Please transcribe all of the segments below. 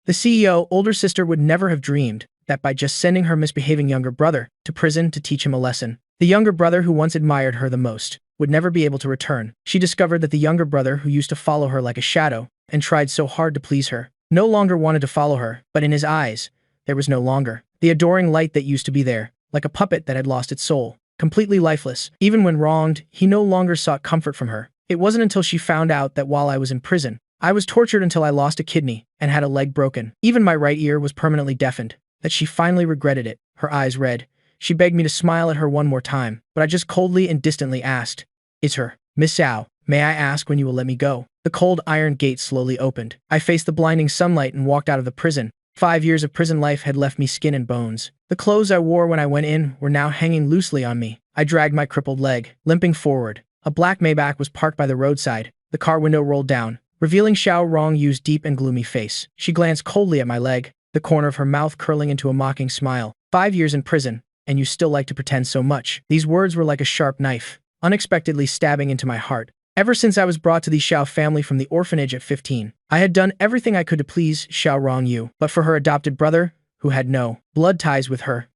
The CEO, older sister, would never have dreamed that by just sending her misbehaving younger brother to prison to teach him a lesson, the younger brother who once admired her the most would never be able to return. She discovered that the younger brother who used to follow her like a shadow and tried so hard to please her no longer wanted to follow her, but in his eyes, there was no longer the adoring light that used to be there, like a puppet that had lost its soul, completely lifeless. Even when wronged, he no longer sought comfort from her. It wasn't until she found out that while I was in prison, I was tortured until I lost a kidney and had a leg broken. Even my right ear was permanently deafened, that she finally regretted it. Her eyes red. She begged me to smile at her one more time, but I just coldly and distantly asked, "It's her. Miss Ao, may I ask when you will let me go?" The cold iron gate slowly opened. I faced the blinding sunlight and walked out of the prison. 5 years of prison life had left me skin and bones. The clothes I wore when I went in were now hanging loosely on me. I dragged my crippled leg, limping forward. A black Maybach was parked by the roadside. The car window rolled down, revealing Xiao Rongyu's deep and gloomy face. She glanced coldly at my leg, the corner of her mouth curling into a mocking smile. 5 years in prison, and you still like to pretend so much. These words were like a sharp knife, unexpectedly stabbing into my heart. Ever since I was brought to the Xiao family from the orphanage at 15, I had done everything I could to please Xiao Rongyu, but for her adopted brother, who had no blood ties with her,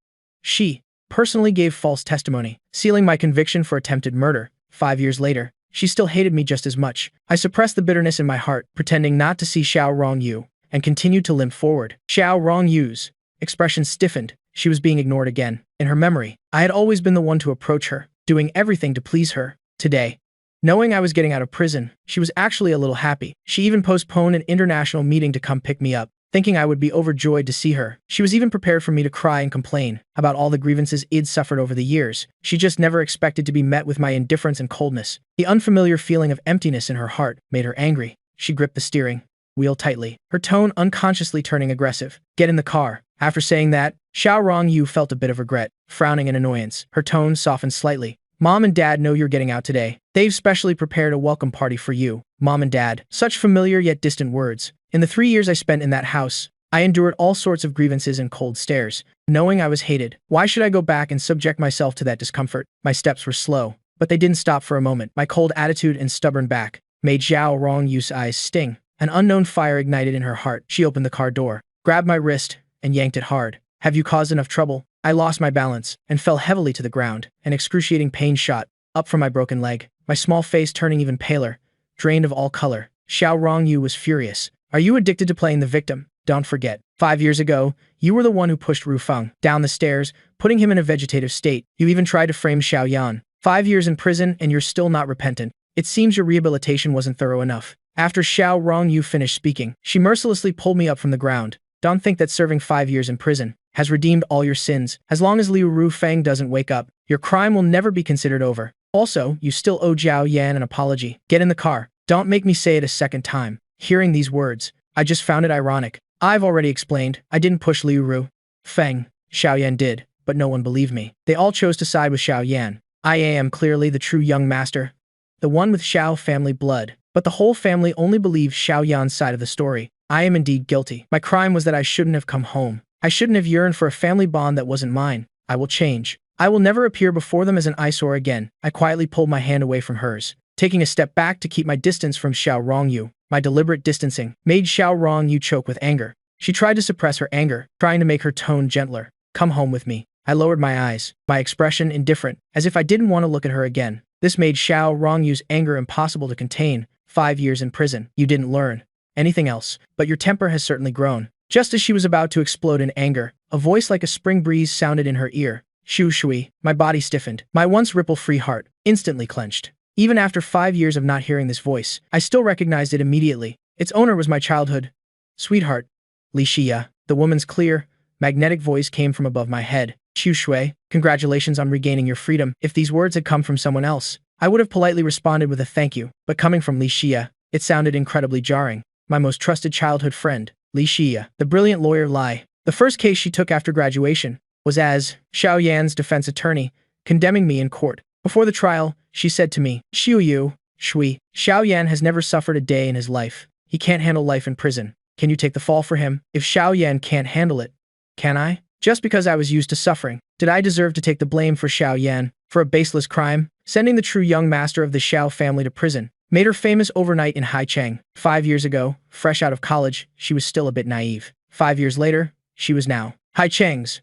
she personally gave false testimony, sealing my conviction for attempted murder. 5 years later, she still hated me just as much. I suppressed the bitterness in my heart, pretending not to see Xiao Rongyu, and continued to limp forward. Xiao Rongyu's expression stiffened. She was being ignored again. In her memory, I had always been the one to approach her, doing everything to please her. Today, knowing I was getting out of prison, she was actually a little happy. She even postponed an international meeting to come pick me up, thinking I would be overjoyed to see her. She was even prepared for me to cry and complain about all the grievances I'd suffered over the years. She just never expected to be met with my indifference and coldness. The unfamiliar feeling of emptiness in her heart made her angry. She gripped the steering wheel tightly, her tone unconsciously turning aggressive. "Get in the car." After saying that, Xiao Rongyu felt a bit of regret, frowning in annoyance. Her tone softened slightly. "Mom and Dad know you're getting out today. They've specially prepared a welcome party for you." Mom and Dad. Such familiar yet distant words. In the 3 years I spent in that house, I endured all sorts of grievances and cold stares, knowing I was hated. Why should I go back and subject myself to that discomfort? My steps were slow, but they didn't stop for a moment. My cold attitude and stubborn back made Xiao Rongyu's eyes sting. An unknown fire ignited in her heart. She opened the car door, grabbed my wrist, and yanked it hard. "Have you caused enough trouble?" I lost my balance and fell heavily to the ground. An excruciating pain shot up from my broken leg, my small face turning even paler, drained of all color. Xiao Rongyu was furious. "Are you addicted to playing the victim? Don't forget, 5 years ago, you were the one who pushed Ru Feng down the stairs, putting him in a vegetative state. You even tried to frame Xiao Yan. 5 years in prison and you're still not repentant. It seems your rehabilitation wasn't thorough enough." After Xiao Rongyu finished speaking, she mercilessly pulled me up from the ground. "Don't think that serving 5 years in prison has redeemed all your sins. As long as Liu Ru Feng doesn't wake up, your crime will never be considered over. Also, you still owe Zhao Yan an apology. Get in the car. Don't make me say it a second time." Hearing these words, I just found it ironic. I've already explained, I didn't push Liu Ru Feng. Xiao Yan did, but no one believed me. They all chose to side with Xiao Yan. I am clearly the true young master, the one with Xiao family blood. But the whole family only believes Xiao Yan's side of the story. I am indeed guilty. My crime was that I shouldn't have come home. I shouldn't have yearned for a family bond that wasn't mine. I will change. I will never appear before them as an eyesore again. I quietly pulled my hand away from hers, taking a step back to keep my distance from Xiao Rongyu. My deliberate distancing made Xiao Rongyu choke with anger. She tried to suppress her anger, trying to make her tone gentler. "Come home with me." I lowered my eyes, my expression indifferent, as if I didn't want to look at her again. This made Xiao Rongyu's anger impossible to contain. 5 years in prison. You didn't learn anything else, but your temper has certainly grown. Just as she was about to explode in anger, a voice like a spring breeze sounded in her ear. "Shu Shui." My body stiffened. My once ripple-free heart instantly clenched. Even after 5 years of not hearing this voice, I still recognized it immediately. Its owner was my childhood sweetheart, Li Xia. The woman's clear, magnetic voice came from above my head. "Shu Shui, congratulations on regaining your freedom." If these words had come from someone else, I would have politely responded with a thank you, but coming from Li Xia, it sounded incredibly jarring. My most trusted childhood friend, Li Xia, the brilliant lawyer Lai. The first case she took after graduation was as Xiao Yan's defense attorney, condemning me in court. Before the trial, she said to me, "Xiu Yu, Shui, Xiao Yan has never suffered a day in his life. He can't handle life in prison. Can you take the fall for him? If Xiao Yan can't handle it, can I? Just because I was used to suffering, did I deserve to take the blame for Xiao Yan, for a baseless crime? Sending the true young master of the Xiao family to prison Made her famous overnight in Haicheng. 5 years ago, fresh out of college, she was still a bit naive. 5 years later, she was now Haicheng's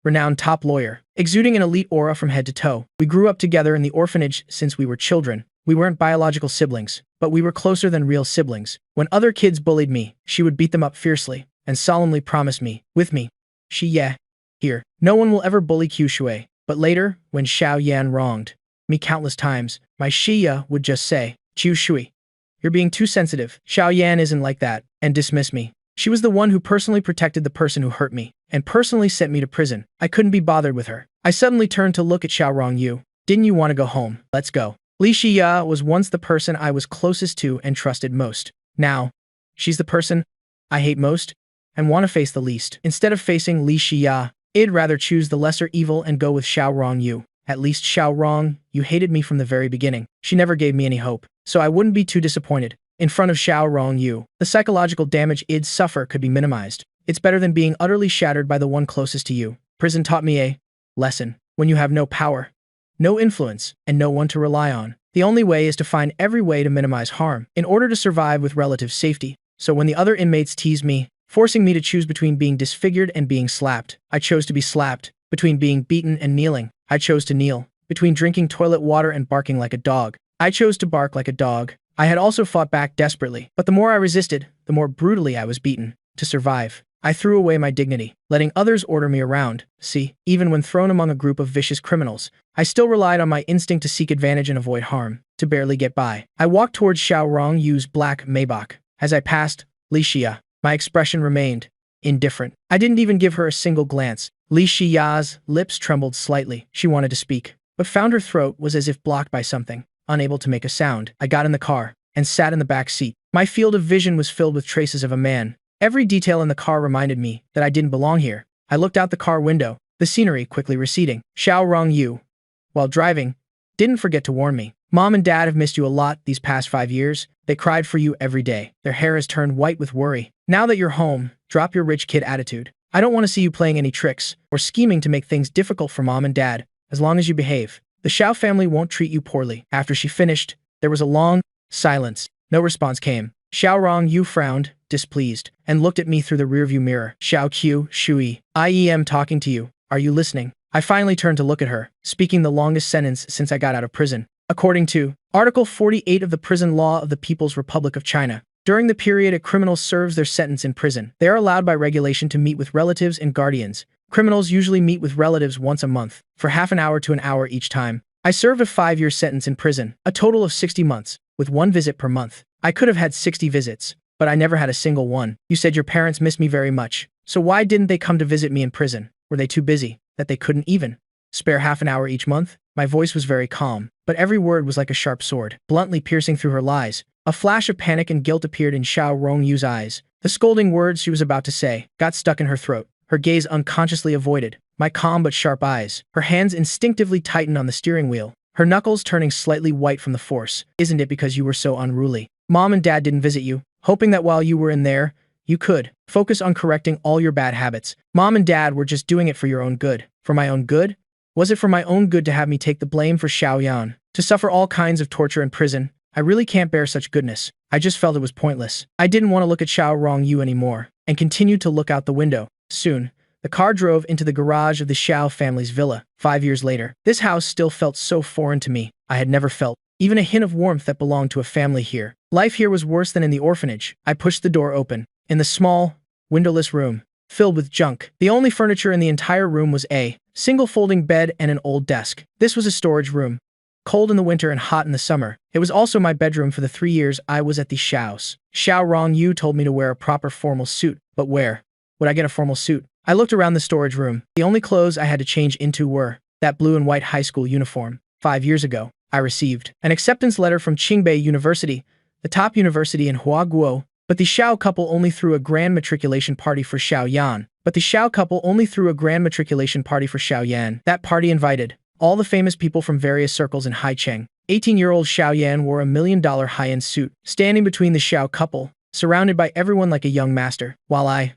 renowned top lawyer, exuding an elite aura from head to toe. We grew up together in the orphanage since we were children. We weren't biological siblings, but we were closer than real siblings. When other kids bullied me, she would beat them up fiercely and solemnly promise me, with me, here, no one will ever bully Qiu Shui. But later, when Xiao Yan wronged me countless times, my Xia would just say, Qiu Shui, you're being too sensitive. Xiao Yan isn't like that, and dismiss me. She was the one who personally protected the person who hurt me, and personally sent me to prison. I couldn't be bothered with her. I suddenly turned to look at Xiao Rongyu. Didn't you want to go home? Let's go. Li Xia was once the person I was closest to and trusted most. Now, she's the person I hate most and want to face the least. Instead of facing Li Xia, I'd rather choose the lesser evil and go with Xiao Rongyu. At least Xiao Rong, you hated me from the very beginning. She never gave me any hope, so I wouldn't be too disappointed. In front of Xiao Rongyu, the psychological damage I'd suffer could be minimized. It's better than being utterly shattered by the one closest to you. Prison taught me a lesson. When you have no power, no influence, and no one to rely on, the only way is to find every way to minimize harm in order to survive with relative safety. So when the other inmates teased me, forcing me to choose between being disfigured and being slapped, I chose to be slapped. Between being beaten and kneeling, I chose to kneel. Between drinking toilet water and barking like a dog, I chose to bark like a dog. I had also fought back desperately, but the more I resisted, the more brutally I was beaten. To survive, I threw away my dignity, letting others order me around. See, even when thrown among a group of vicious criminals, I still relied on my instinct to seek advantage and avoid harm, to barely get by. I walked towards Xiao Rongyu's black Maybach. As I passed Li Xia, my expression remained indifferent. I didn't even give her a single glance. Li Xia's lips trembled slightly. She wanted to speak, but found her throat was as if blocked by something, unable to make a sound. I got in the car and sat in the back seat. My field of vision was filled with traces of a man. Every detail in the car reminded me that I didn't belong here. I looked out the car window, the scenery quickly receding. Xiao Rongyu, while driving, didn't forget to warn me. Mom and Dad have missed you a lot these past 5 years. They cried for you every day. Their hair has turned white with worry. Now that you're home, drop your rich kid attitude. I don't want to see you playing any tricks or scheming to make things difficult for Mom and Dad, as long as you behave. The Xiao family won't treat you poorly. After she finished, there was a long silence. No response came. Xiao Rongyu frowned, displeased, and looked at me through the rearview mirror. Xiao Qiu Shui, I am talking to you. Are you listening? I finally turned to look at her, speaking the longest sentence since I got out of prison. According to Article 48 of the Prison Law of the People's Republic of China, during the period a criminal serves their sentence in prison, they are allowed by regulation to meet with relatives and guardians. Criminals usually meet with relatives once a month, for half an hour to an hour each time. I served a 5-year sentence in prison, a total of 60 months, with 1 visit per month. I could have had 60 visits, but I never had a single one. You said your parents missed me very much, so why didn't they come to visit me in prison? Were they too busy, that they couldn't even spare half an hour each month? My voice was very calm, but every word was like a sharp sword, bluntly piercing through her lies. A flash of panic and guilt appeared in Xiao Rongyu's eyes. The scolding words she was about to say got stuck in her throat. Her gaze unconsciously avoided my calm but sharp eyes. Her hands instinctively tightened on the steering wheel, her knuckles turning slightly white from the force. Isn't it because you were so unruly? Mom and Dad didn't visit you, hoping that while you were in there, you could focus on correcting all your bad habits. Mom and Dad were just doing it for your own good. For my own good? Was it for my own good to have me take the blame for Xiao Yan, to suffer all kinds of torture in prison? I really can't bear such goodness. I just felt it was pointless. I didn't want to look at Xiao Rongyu anymore, and continued to look out the window. Soon, the car drove into the garage of the Xiao family's villa. 5 years later, this house still felt so foreign to me. I had never felt even a hint of warmth that belonged to a family here. Life here was worse than in the orphanage. I pushed the door open. In the small, windowless room, filled with junk, the only furniture in the entire room was a single folding bed and an old desk. This was a storage room, cold in the winter and hot in the summer. It was also my bedroom for the 3 years I was at the Xiao's. Xiao Rongyu told me to wear a proper formal suit, but where would I get a formal suit? I looked around the storage room. The only clothes I had to change into were that blue and white high school uniform. 5 years ago, I received an acceptance letter from Qingbei University, the top university in Huaguo, but the Xiao couple only threw a grand matriculation party for Xiao Yan. That party invited all the famous people from various circles in Haicheng. 18-year-old Xiao Yan wore a $1 million high-end suit, standing between the Xiao couple, surrounded by everyone like a young master, while I,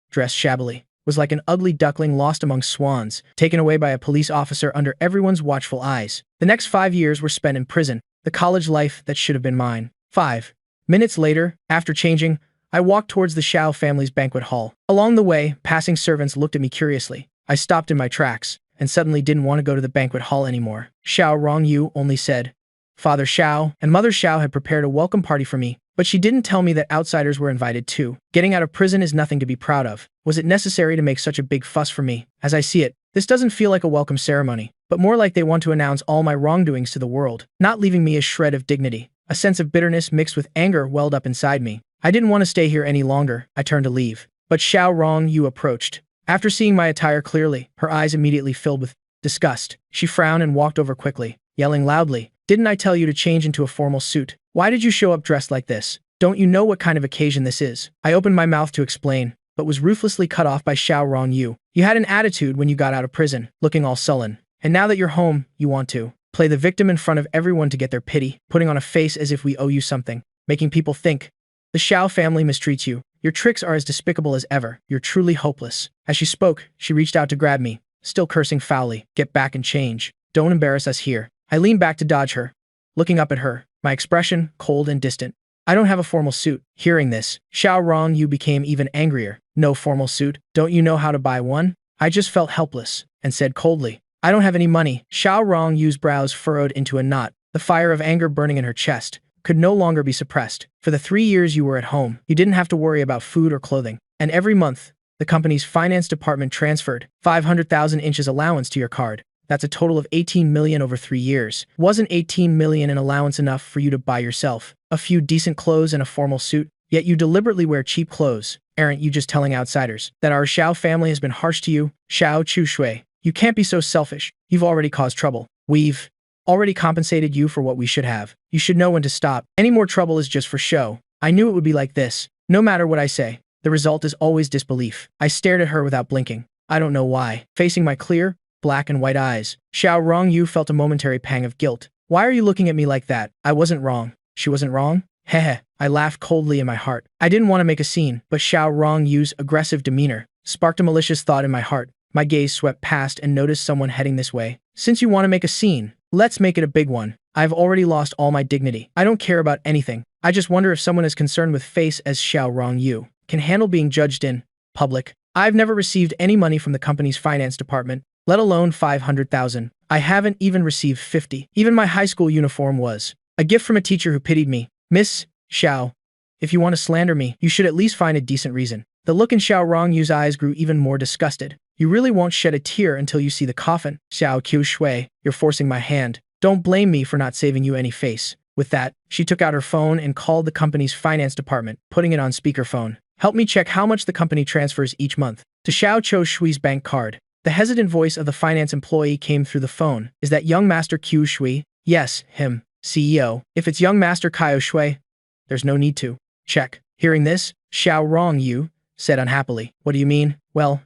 dressed shabbily, was like an ugly duckling lost among swans, taken away by a police officer under everyone's watchful eyes. The next 5 years were spent in prison. the college life that should have been mine. 5 minutes later, after changing, I walked towards the Xiao family's banquet hall. Along the way, passing servants looked at me curiously. I stopped in my tracks, and suddenly didn't want to go to the banquet hall anymore. Xiao Rongyu only said, Father Xiao and Mother Xiao had prepared a welcome party for me, but she didn't tell me that outsiders were invited too. Getting out of prison is nothing to be proud of. Was it necessary to make such a big fuss for me? As I see it, this doesn't feel like a welcome ceremony, but more like they want to announce all my wrongdoings to the world, not leaving me a shred of dignity. A sense of bitterness mixed with anger welled up inside me. I didn't want to stay here any longer. I turned to leave. But Xiao Rongyu approached. After seeing my attire clearly, her eyes immediately filled with disgust. She frowned and walked over quickly, yelling loudly, Didn't I tell you to change into a formal suit? Why did you show up dressed like this? Don't you know what kind of occasion this is? I opened my mouth to explain, but was ruthlessly cut off by Xiao Rongyu. You had an attitude when you got out of prison, looking all sullen. And now that you're home, you want to play the victim in front of everyone to get their pity, putting on a face as if we owe you something, making people think the Xiao family mistreats you. Your tricks are as despicable as ever. You're truly hopeless. As she spoke, she reached out to grab me, still cursing foully. Get back and change. Don't embarrass us here. I leaned back to dodge her, looking up at her, my expression cold and distant. I don't have a formal suit. Hearing this, Xiao Rongyu became even angrier. No formal suit? Don't you know how to buy one? I just felt helpless, and said coldly, I don't have any money. Xiao Rongyu's brows furrowed into a knot. The fire of anger burning in her chest could no longer be suppressed. For the 3 years you were at home, you didn't have to worry about food or clothing. And every month, the company's finance department transferred 500,000 inches allowance to your card. That's a total of 18 million over 3 years. Wasn't 18 million in allowance enough for you to buy yourself a few decent clothes and a formal suit? Yet you deliberately wear cheap clothes. Aren't you just telling outsiders that our Xiao family has been harsh to you? Xiao Chushui, you can't be so selfish. You've already caused trouble. We've already compensated you for what we should have. You should know when to stop. Any more trouble is just for show. I knew it would be like this. No matter what I say, the result is always disbelief. I stared at her without blinking. I don't know why. Facing my clear, black and white eyes, Xiao Rongyu felt a momentary pang of guilt. Why are you looking at me like that? I wasn't wrong. She wasn't wrong? Heh. I laughed coldly in my heart. I didn't want to make a scene, but Xiao Rongyu's aggressive demeanor sparked a malicious thought in my heart. My gaze swept past and noticed someone heading this way. Since you want to make a scene, let's make it a big one. I've already lost all my dignity. I don't care about anything. I just wonder if someone as concerned with face as Xiao Rongyu can handle being judged in public. I've never received any money from the company's finance department, let alone 500,000. I haven't even received 50. Even my high school uniform was a gift from a teacher who pitied me. Miss Xiao, if you want to slander me, you should at least find a decent reason. The look in Xiao Rongyu's eyes grew even more disgusted. You really won't shed a tear until you see the coffin. Xiao Qiushui, you're forcing my hand. Don't blame me for not saving you any face. With that, she took out her phone and called the company's finance department, putting it on speakerphone. Help me check how much the company transfers each month to Xiao Qiushui's bank card. The hesitant voice of the finance employee came through the phone. Is that young Master Qiushui? Yes, him. CEO. If it's young Master Qiushui, there's no need to check. Hearing this, Xiao Rongyu said unhappily, What do you mean? Well,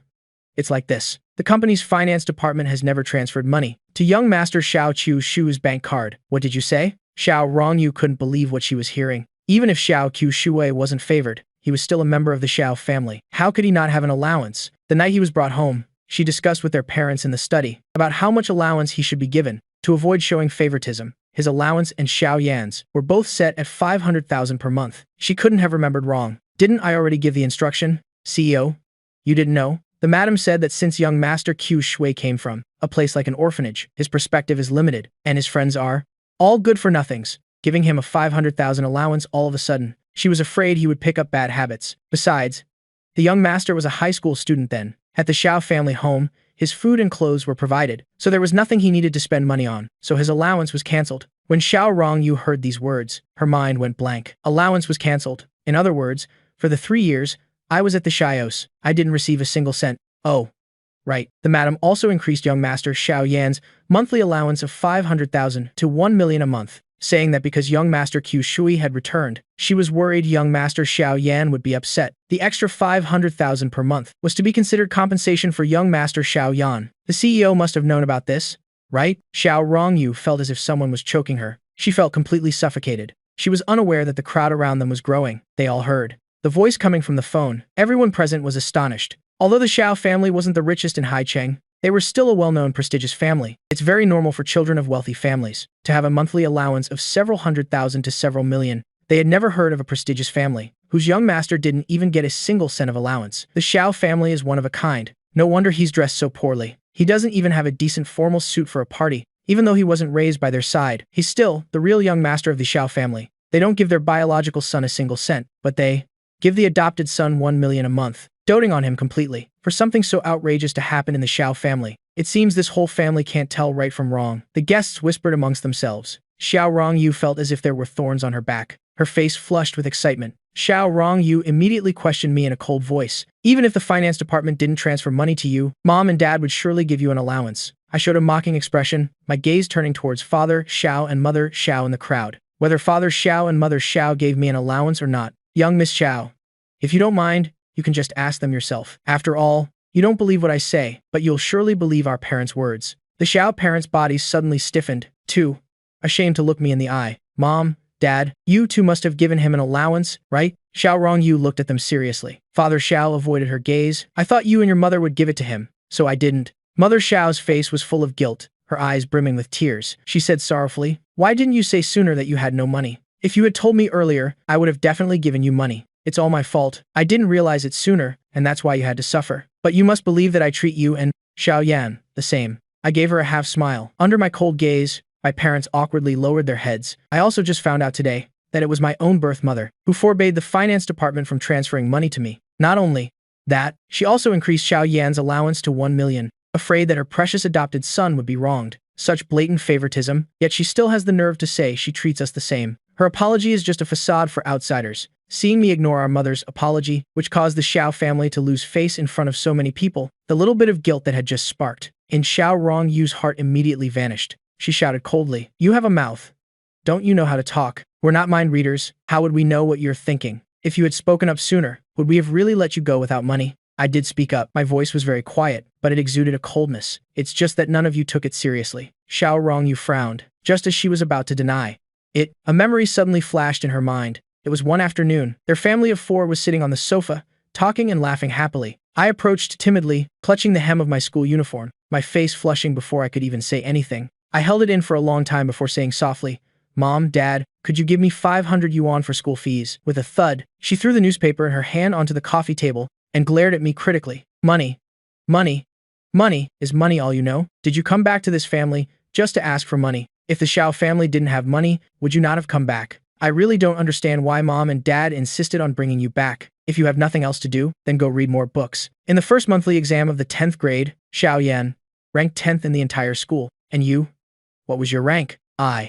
it's like this. The company's finance department has never transferred money to young Master Xiao Qiushui's bank card. What did you say? Xiao Rongyu couldn't believe what she was hearing. Even if Xiao Qiushui wasn't favored, he was still a member of the Xiao family. How could he not have an allowance? The night he was brought home, she discussed with their parents in the study about how much allowance he should be given to avoid showing favoritism. His allowance and Xiao Yan's were both set at 500,000 per month. She couldn't have remembered wrong. Didn't I already give the instruction? CEO? You didn't know? The madam said that since young Master Qiushui came from a place like an orphanage, his perspective is limited, and his friends are all good-for-nothings, giving him a 500,000 allowance all of a sudden. She was afraid he would pick up bad habits. Besides, the young master was a high school student then. At the Xiao family home, his food and clothes were provided, so there was nothing he needed to spend money on, so his allowance was cancelled. When Xiao Rongyu heard these words, her mind went blank. Allowance was cancelled. In other words, for the 3 years I was at the Xiaos, I didn't receive a single cent. Oh, right. The madam also increased young Master Xiao Yan's monthly allowance of 500,000 to 1 million a month, saying that because young Master Qiushui had returned, she was worried young Master Xiao Yan would be upset. The extra 500,000 per month was to be considered compensation for young Master Xiao Yan. The CEO must have known about this, right? Xiao Rongyu felt as if someone was choking her. She felt completely suffocated. She was unaware that the crowd around them was growing. They all heard the voice coming from the phone. Everyone present was astonished. Although the Xiao family wasn't the richest in Haicheng, They were still a well-known, prestigious family. It's very normal for children of wealthy families to have a monthly allowance of several hundred thousand to several million. They had never heard of a prestigious family whose young master didn't even get a single cent of allowance. The Xiao family is one of a kind. No wonder he's dressed so poorly. He doesn't even have a decent formal suit for a party. Even though he wasn't raised by their side, he's still the real young master of the Xiao family. They don't give their biological son a single cent, but they give the adopted son 1 million a month, doting on him completely. For something so outrageous to happen in the Xiao family, it seems this whole family can't tell right from wrong. The guests whispered amongst themselves. Xiao Rongyu felt as if there were thorns on her back. Her face flushed with excitement. Xiao Rongyu immediately questioned me in a cold voice. Even if the finance department didn't transfer money to you, mom and dad would surely give you an allowance. I showed a mocking expression, my gaze turning towards Father Xiao and Mother Xiao in the crowd. Whether Father Xiao and Mother Xiao gave me an allowance or not, young Miss Xiao, if you don't mind, you can just ask them yourself. After all, you don't believe what I say, but you'll surely believe our parents' words. The Xiao parents' bodies suddenly stiffened, too ashamed to look me in the eye. Mom, Dad, you two must have given him an allowance, right? Xiao Rongyu looked at them seriously. Father Xiao avoided her gaze. I thought you and your mother would give it to him, so I didn't. Mother Xiao's face was full of guilt, her eyes brimming with tears. She said sorrowfully, why didn't you say sooner that you had no money? If you had told me earlier, I would have definitely given you money. It's all my fault. I didn't realize it sooner, and that's why you had to suffer. But you must believe that I treat you and Xiao Yan the same. I gave her a half smile. Under my cold gaze, my parents awkwardly lowered their heads. I also just found out today that it was my own birth mother who forbade the finance department from transferring money to me. Not only that, she also increased Xiao Yan's allowance to 1 million, afraid that her precious adopted son would be wronged. Such blatant favoritism, yet she still has the nerve to say she treats us the same. Her apology is just a facade for outsiders. Seeing me ignore our mother's apology, which caused the Xiao family to lose face in front of so many people, the little bit of guilt that had just sparked in Xiao Rongyu's heart immediately vanished. She shouted coldly, you have a mouth. Don't you know how to talk? We're not mind readers. How would we know what you're thinking? If you had spoken up sooner, would we have really let you go without money? I did speak up. My voice was very quiet, but it exuded a coldness. It's just that none of you took it seriously. Xiao Rongyu frowned, just as she was about to deny it. A memory suddenly flashed in her mind. It was one afternoon. Their family of 4 was sitting on the sofa, talking and laughing happily. I approached timidly, clutching the hem of my school uniform, my face flushing before I could even say anything. I held it in for a long time before saying softly, Mom, Dad, could you give me 500 yuan for school fees? With a thud, she threw the newspaper and her hand onto the coffee table and glared at me critically. Money. Money. Money. Is money all you know? Did you come back to this family just to ask for money? If the Xiao family didn't have money, would you not have come back? I really don't understand why Mom and Dad insisted on bringing you back. If you have nothing else to do, then go read more books. In the first monthly exam of the 10th grade, Xiao Yan ranked 10th in the entire school. And you? What was your rank? All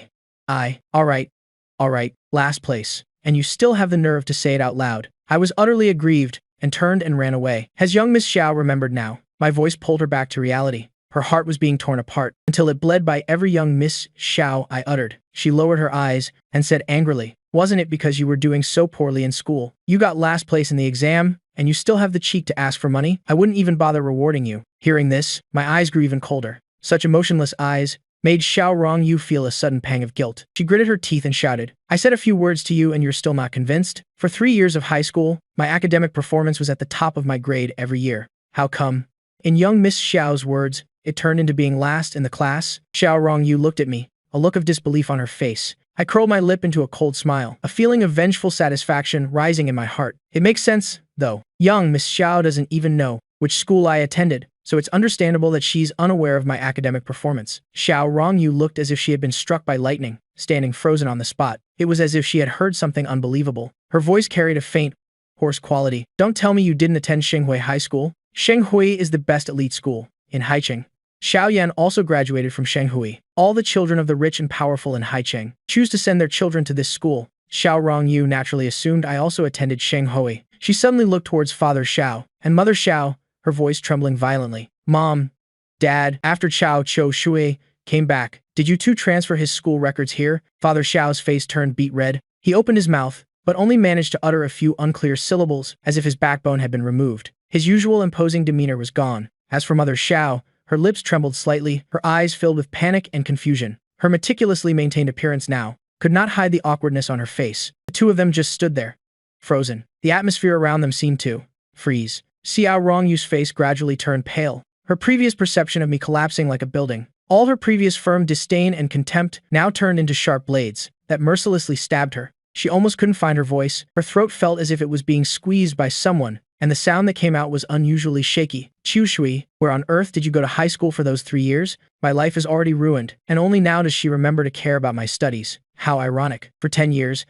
right, last place. And you still have the nerve to say it out loud. I was utterly aggrieved and turned and ran away. Has young Miss Xiao remembered now? My voice pulled her back to reality. Her heart was being torn apart until it bled by every young Miss Xiao I uttered. She lowered her eyes and said angrily, wasn't it because you were doing so poorly in school? You got last place in the exam, and you still have the cheek to ask for money? I wouldn't even bother rewarding you. Hearing this, my eyes grew even colder. Such emotionless eyes made Xiao Rongyu feel a sudden pang of guilt. She gritted her teeth and shouted, I said a few words to you and you're still not convinced? For 3 years of high school, my academic performance was at the top of my grade every year. How come? In young Miss Xiao's words, it turned into being last in the class. Xiao Rongyu looked at me, a look of disbelief on her face. I curled my lip into a cold smile, a feeling of vengeful satisfaction rising in my heart. It makes sense, though. Young Miss Xiao doesn't even know which school I attended, so it's understandable that she's unaware of my academic performance. Xiao Rongyu looked as if she had been struck by lightning, standing frozen on the spot. It was as if she had heard something unbelievable. Her voice carried a faint, hoarse quality. Don't tell me you didn't attend Shenghui High School? Shenghui is the best elite school in Haicheng. Xiao Yan also graduated from Shenghui. All the children of the rich and powerful in Haicheng choose to send their children to this school. Xiao Rongyu naturally assumed I also attended Shenghui. She suddenly looked towards Father Xiao and Mother Xiao, her voice trembling violently. Mom, Dad, after Chao Cho Shui came back, did you two transfer his school records here? Father Xiao's face turned beet red. He opened his mouth, but only managed to utter a few unclear syllables as if his backbone had been removed. His usual imposing demeanor was gone. As for Mother Xiao, her lips trembled slightly, her eyes filled with panic and confusion. Her meticulously maintained appearance now could not hide the awkwardness on her face. The two of them just stood there, frozen. The atmosphere around them seemed to freeze. Xiao Rongyu's face gradually turned pale. her previous perception of me collapsing like a building. All her previous firm disdain and contempt now turned into sharp blades that mercilessly stabbed her. She almost couldn't find her voice. Her throat felt as if it was being squeezed by someone, and the sound that came out was unusually shaky. Qiu Shui, where on earth did you go to high school for those 3 years? My life is already ruined, and only now does she remember to care about my studies. How ironic. For 10 years,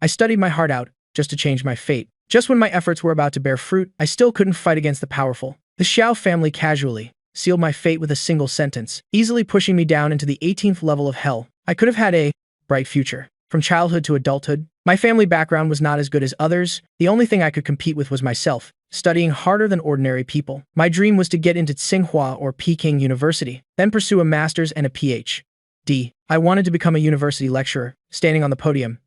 I studied my heart out just to change my fate. Just when my efforts were about to bear fruit, I still couldn't fight against the powerful. The Xiao family casually sealed my fate with a single sentence, easily pushing me down into the 18th level of hell. I could have had a bright future. From childhood to adulthood, my family background was not as good as others. The only thing I could compete with was myself, studying harder than ordinary people. My dream was to get into Tsinghua or Peking University, then pursue a master's and a PhD. I wanted to become a university lecturer, standing on the podium,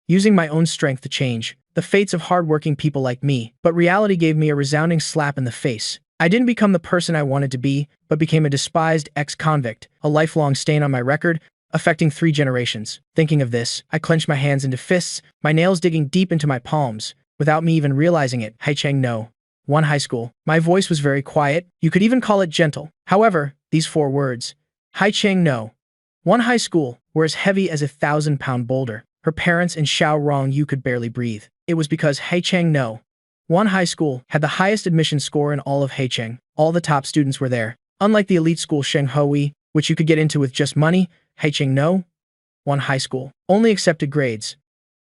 using my own strength to change the fates of hardworking people like me. But reality gave me a resounding slap in the face. I didn't become the person I wanted to be, but became a despised ex-convict, a lifelong stain on my record, affecting 3 generations. Thinking of this, I clenched my hands into fists, my nails digging deep into my palms, without me even realizing it. Haicheng no. 1 high school. My voice was very quiet, you could even call it gentle. However, these 4 words, Haicheng no. 1 high school, were as heavy as a 1,000-pound boulder. Her parents and Xiao Rongyu could barely breathe. It was because Haicheng no. 1 high school had the highest admission score in all of Haicheng. All the top students were there. Unlike the elite school Shenghui, which you could get into with just money, Haicheng no. 1 high school only accepted grades,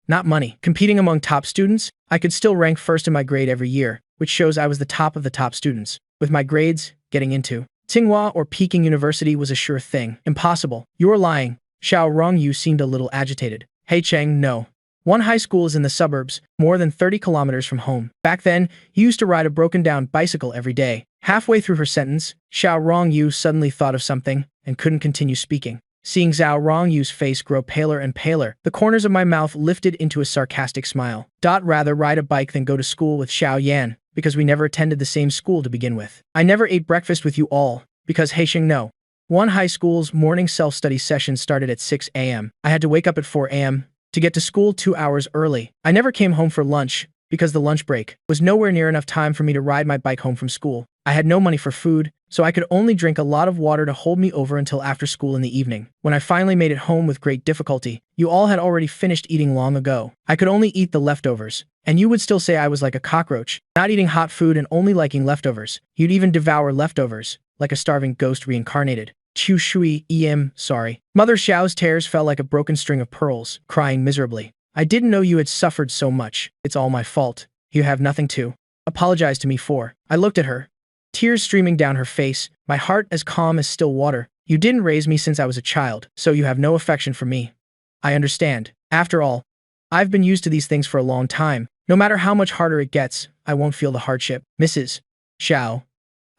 not money. Competing among top students, I could still rank first in my grade every year, which shows I was the top of the top students. With my grades, getting into Tsinghua or Peking University was a sure thing. Impossible. You're lying. Xiao Rongyu seemed a little agitated. Haicheng no. 1 high school is in the suburbs, more than 30 kilometers from home. Back then, he used to ride a broken-down bicycle every day. Halfway through her sentence, Xiao Rongyu suddenly thought of something and couldn't continue speaking. Seeing Zhao Rongyu's face grow paler and paler, the corners of my mouth lifted into a sarcastic smile. Rather ride a bike than go to school with Xiao Yan, because we never attended the same school to begin with. I never ate breakfast with you all, because Haicheng no. 1 high school's morning self-study session started at 6 a.m. I had to wake up at 4 a.m. to get to school 2 hours early. I never came home for lunch, because the lunch break was nowhere near enough time for me to ride my bike home from school. I had no money for food, so I could only drink a lot of water to hold me over until after school in the evening. When I finally made it home with great difficulty, you all had already finished eating long ago. I could only eat the leftovers, and you would still say I was like a cockroach, not eating hot food and only liking leftovers. You'd even devour leftovers, like a starving ghost reincarnated. Qiu Shui, sorry. Mother Xiao's tears fell like a broken string of pearls, crying miserably. I didn't know you had suffered so much. It's all my fault. You have nothing to apologize to me for. I looked at her, tears streaming down her face, my heart as calm as still water. You didn't raise me since I was a child, so you have no affection for me. I understand. After all, I've been used to these things for a long time. No matter how much harder it gets, I won't feel the hardship. Mrs. Xiao.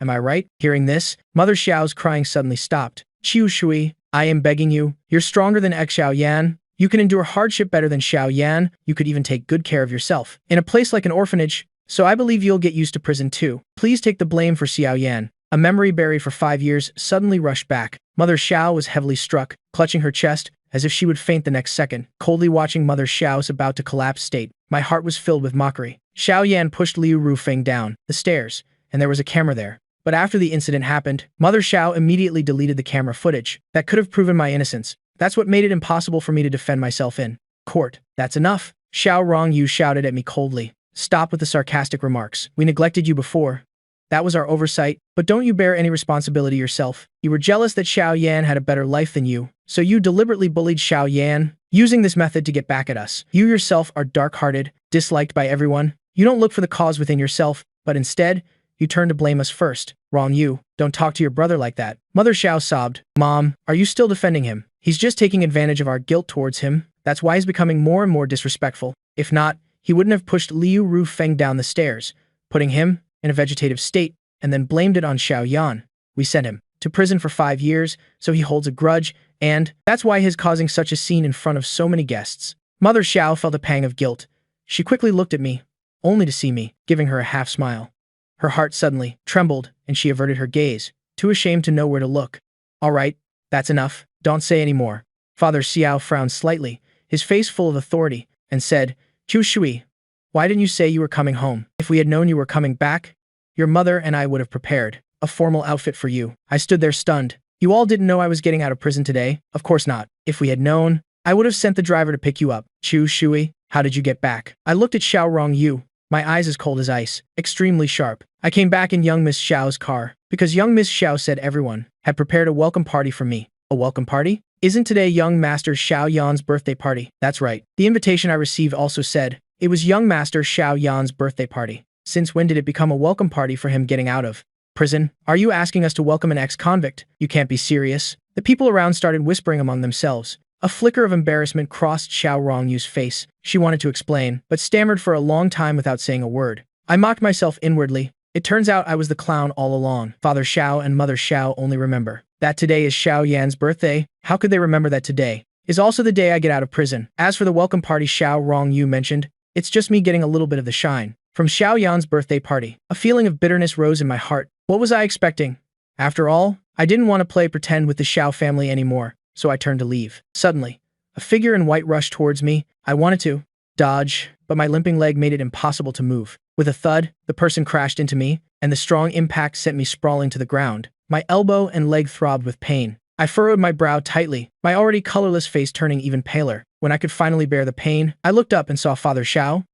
Am I right? Hearing this, Mother Xiao's crying suddenly stopped. Qiu Shui, I am begging you. You're stronger than Xiao Yan. You can endure hardship better than Xiao Yan. You could even take good care of yourself. In a place like an orphanage, so I believe you'll get used to prison too. Please take the blame for Xiao Yan. A memory buried for 5 years suddenly rushed back. Mother Xiao was heavily struck, clutching her chest, as if she would faint the next second. Coldly watching Mother Xiao's about to collapse state, my heart was filled with mockery. Xiao Yan pushed Liu Rufeng down the stairs, and there was a camera there. But after the incident happened, Mother Xiao immediately deleted the camera footage. That could have proven my innocence. That's what made it impossible for me to defend myself in court. That's enough. Xiao Rongyu shouted at me coldly. Stop with the sarcastic remarks. We neglected you before. That was our oversight, but don't you bear any responsibility yourself. You were jealous that Xiao Yan had a better life than you, so you deliberately bullied Xiao Yan, using this method to get back at us. You yourself are dark-hearted, disliked by everyone. You don't look for the cause within yourself, but instead, you turn to blame us first. Rongyu, don't talk to your brother like that. Mother Xiao sobbed. Mom, are you still defending him? He's just taking advantage of our guilt towards him. That's why he's becoming more and more disrespectful. If not, he wouldn't have pushed Liu Rufeng down the stairs, putting him in a vegetative state, and then blamed it on Xiao Yan. We sent him to prison for 5 years, so he holds a grudge, and that's why he's causing such a scene in front of so many guests. Mother Xiao felt a pang of guilt. She quickly looked at me, only to see me, giving her a half smile. Her heart suddenly trembled, and she averted her gaze, too ashamed to know where to look. All right, that's enough. Don't say any more. Father Xiao frowned slightly, his face full of authority, and said, Qiu Shui, why didn't you say you were coming home? If we had known you were coming back, your mother and I would have prepared. a formal outfit for you. I stood there stunned. You all didn't know I was getting out of prison today? Of course not. If we had known, I would have sent the driver to pick you up. Chu Shui, how did you get back? I looked at Xiao Rongyu, my eyes as cold as ice, extremely sharp. I came back in young Miss Xiao's car, because young Miss Xiao said everyone had prepared a welcome party for me. A welcome party? Isn't today young Master Xiao Yan's birthday party? That's right. The invitation I received also said it was young Master Xiao Yan's birthday party. Since when did it become a welcome party for him getting out of prison? Are you asking us to welcome an ex-convict? You can't be serious. The people around started whispering among themselves. A flicker of embarrassment crossed Xiao Rongyu's face. She wanted to explain, but stammered for a long time without saying a word. I mocked myself inwardly. It turns out I was the clown all along. Father Xiao and Mother Xiao only remember that today is Xiao Yan's birthday. How could they remember that today is also the day I get out of prison? As for the welcome party Xiao Rongyu mentioned, it's just me getting a little bit of the shine from Xiao Yan's birthday party. A feeling of bitterness rose in my heart. What was I expecting? After all, I didn't want to play pretend with the Xiao family anymore, so I turned to leave. Suddenly, a figure in white rushed towards me. I wanted to dodge, but my limping leg made it impossible to move. With a thud, the person crashed into me, and the strong impact sent me sprawling to the ground. My elbow and leg throbbed with pain. I furrowed my brow tightly, my already colorless face turning even paler. When I could finally bear the pain, I looked up and saw Father Xiao,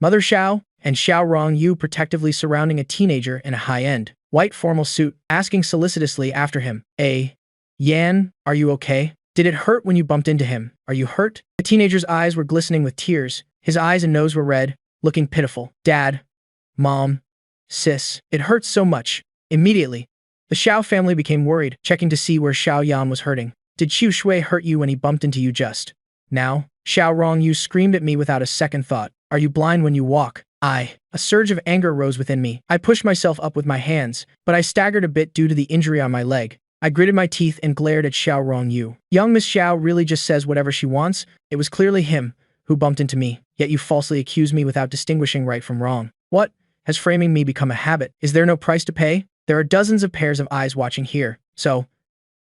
Mother Xiao, and Xiao Rongyu protectively surrounding a teenager in a high-end, white formal suit, asking solicitously after him. Yan, are you okay? Did it hurt when you bumped into him? Are you hurt? The teenager's eyes were glistening with tears. His eyes and nose were red, looking pitiful. Dad, Mom, Sis, it hurts so much. Immediately, the Xiao family became worried, checking to see where Xiao Yan was hurting. Did Qiu Shui hurt you when he bumped into you just now? Xiao Rongyu screamed at me without a second thought. Are you blind when you walk? A surge of anger rose within me. I pushed myself up with my hands, but I staggered a bit due to the injury on my leg. I gritted my teeth and glared at Xiao Rongyu. Young Miss Xiao really just says whatever she wants. It was clearly him who bumped into me, yet you falsely accuse me without distinguishing right from wrong. What? Has framing me become a habit? Is there no price to pay? There are dozens of pairs of eyes watching here. So,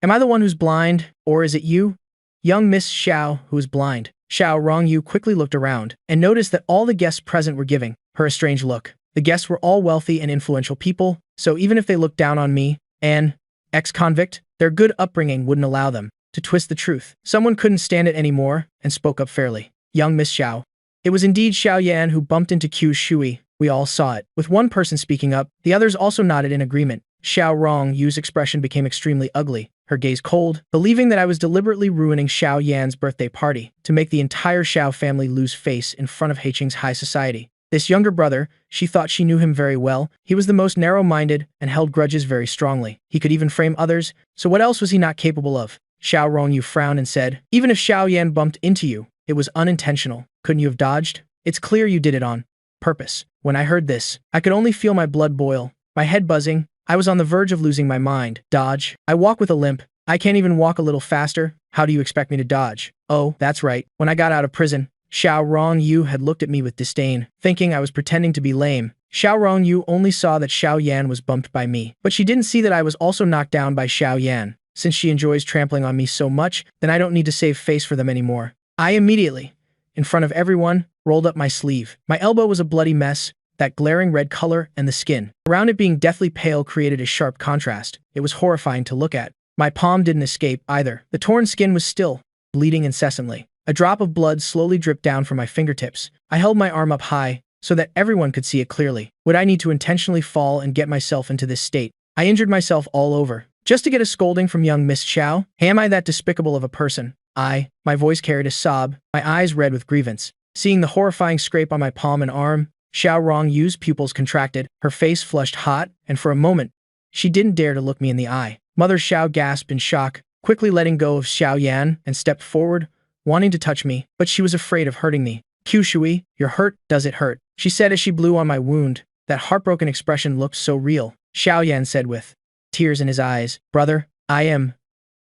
am I the one who's blind, or is it you? Young Miss Xiao, who is blind. Xiao Rongyu quickly looked around and noticed that all the guests present were giving her a strange look. The guests were all wealthy and influential people, so even if they looked down on me, an ex-convict, their good upbringing wouldn't allow them to twist the truth. Someone couldn't stand it anymore and spoke up fairly. Young Miss Xiao. It was indeed Xiao Yan who bumped into Qiu Shui. We all saw it. With one person speaking up, the others also nodded in agreement. Xiao Rongyu's expression became extremely ugly, her gaze cold, believing that I was deliberately ruining Xiao Yan's birthday party to make the entire Xiao family lose face in front of Heiqing's high society. This younger brother, she thought she knew him very well. He was the most narrow-minded and held grudges very strongly. He could even frame others, so what else was he not capable of? Xiao Rongyu frowned and said, even if Xiao Yan bumped into you, it was unintentional. Couldn't you have dodged? It's clear you did it on purpose. When I heard this, I could only feel my blood boil, my head buzzing. I was on the verge of losing my mind. Dodge? I walk with a limp. I can't even walk a little faster. How do you expect me to dodge? Oh, that's right. When I got out of prison, Xiao Rongyu had looked at me with disdain, thinking I was pretending to be lame. Xiao Rongyu only saw that Xiao Yan was bumped by me, but she didn't see that I was also knocked down by Xiao Yan. Since she enjoys trampling on me so much, then I don't need to save face for them anymore. I immediately, in front of everyone, rolled up my sleeve. My elbow was a bloody mess, that glaring red color and the skin around it being deathly pale created a sharp contrast. It was horrifying to look at. My palm didn't escape either. The torn skin was still bleeding incessantly. A drop of blood slowly dripped down from my fingertips. I held my arm up high so that everyone could see it clearly. Would I need to intentionally fall and get myself into this state? I injured myself all over just to get a scolding from young Miss Xiao? Am I that despicable of a person? My voice carried a sob, my eyes red with grievance. Seeing the horrifying scrape on my palm and arm, Xiao Rongyu's pupils contracted, her face flushed hot, and for a moment, she didn't dare to look me in the eye. Mother Xiao gasped in shock, quickly letting go of Xiao Yan and stepped forward, wanting to touch me, but she was afraid of hurting me. Qiu Shui, you're hurt? Does it hurt? She said as she blew on my wound. That heartbroken expression looked so real. Xiao Yan said with tears in his eyes, brother, I am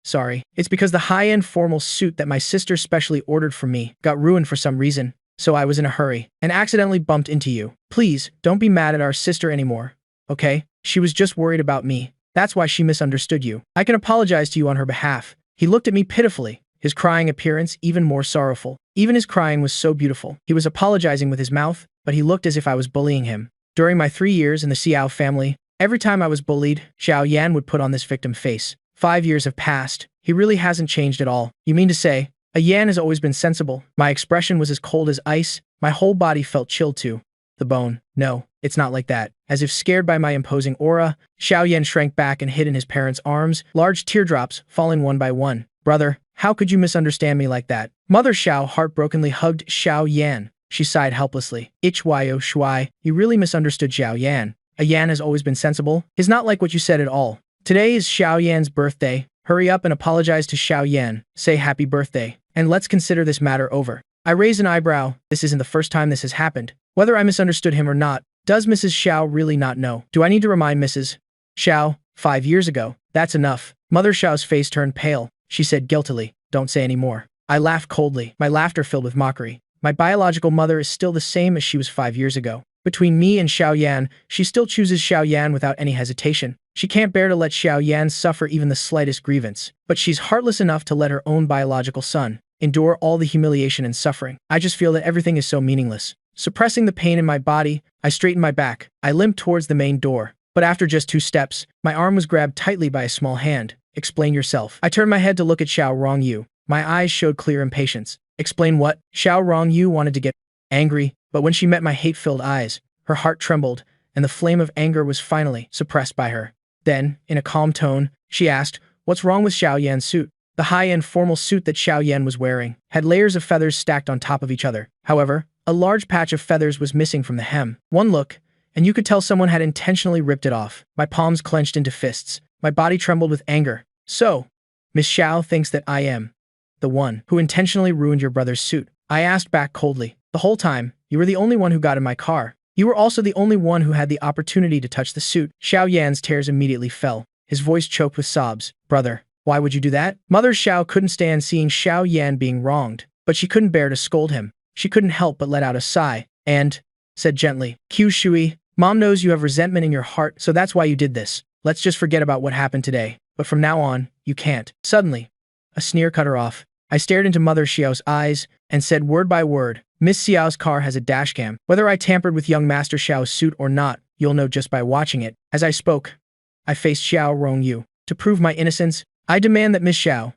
sorry. It's because the high-end formal suit that my sister specially ordered for me got ruined for some reason. So I was in a hurry and accidentally bumped into you. Please, don't be mad at our sister anymore, okay? She was just worried about me. That's why she misunderstood you. I can apologize to you on her behalf. He looked at me pitifully, his crying appearance even more sorrowful. Even his crying was so beautiful. He was apologizing with his mouth, but he looked as if I was bullying him. During my 3 years in the Xiao family, Every time I was bullied, Xiao Yan would put on this victim face. 5 years have passed. He really hasn't changed at all. You mean to say, a Yan has always been sensible? My expression was as cold as ice. My whole body felt chilled to the bone. No, it's not like that. As if scared by my imposing aura, Xiao Yan shrank back and hid in his parents' arms, large teardrops falling one by one. Brother, how could you misunderstand me like that? Mother Xiao heartbrokenly hugged Xiao Yan. She sighed helplessly. Ich-yo shui, you really misunderstood Xiao Yan. A Yan has always been sensible. Is not like what you said at all. Today is Xiao Yan's birthday. Hurry up and apologize to Xiao Yan. Say happy birthday. And let's consider this matter over. I raised an eyebrow. This isn't the first time this has happened. Whether I misunderstood him or not, does Mrs. Xiao really not know? Do I need to remind Mrs. Xiao? 5 years ago. That's enough. Mother Xiao's face turned pale. She said guiltily, don't say any more. I laughed coldly, my laughter filled with mockery. My biological mother is still the same as she was 5 years ago. Between me and Xiao Yan, she still chooses Xiao Yan without any hesitation. She can't bear to let Xiao Yan suffer even the slightest grievance. But she's heartless enough to let her own biological son endure all the humiliation and suffering. I just feel that everything is so meaningless. Suppressing the pain in my body, I straightened my back. I limped towards the main door. But after just 2 steps, my arm was grabbed tightly by a small hand. Explain yourself. I turned my head to look at Xiao Rongyu. My eyes showed clear impatience. Explain what? Xiao Rongyu wanted to get angry, but when she met my hate-filled eyes, her heart trembled, and the flame of anger was finally suppressed by her. Then, in a calm tone, she asked, what's wrong with Xiao Yan's suit? The high-end formal suit that Xiao Yan was wearing had layers of feathers stacked on top of each other. However, a large patch of feathers was missing from the hem. One look, and you could tell someone had intentionally ripped it off. My palms clenched into fists. My body trembled with anger. So, Miss Xiao thinks that I am the one who intentionally ruined your brother's suit. I asked back coldly. The whole time, you were the only one who got in my car. You were also the only one who had the opportunity to touch the suit. Xiao Yan's tears immediately fell. His voice choked with sobs. Brother, why would you do that? Mother Xiao couldn't stand seeing Xiao Yan being wronged, but she couldn't bear to scold him. She couldn't help but let out a sigh, and said gently, Q Shui, Mom knows you have resentment in your heart, so that's why you did this. Let's just forget about what happened today. But from now on, you can't. Suddenly, a sneer cut her off. I stared into Mother Xiao's eyes and said word by word, Miss Xiao's car has a dashcam. Whether I tampered with young Master Xiao's suit or not, you'll know just by watching it. As I spoke, I faced Xiao Rongyu. To prove my innocence, I demand that Miss Xiao,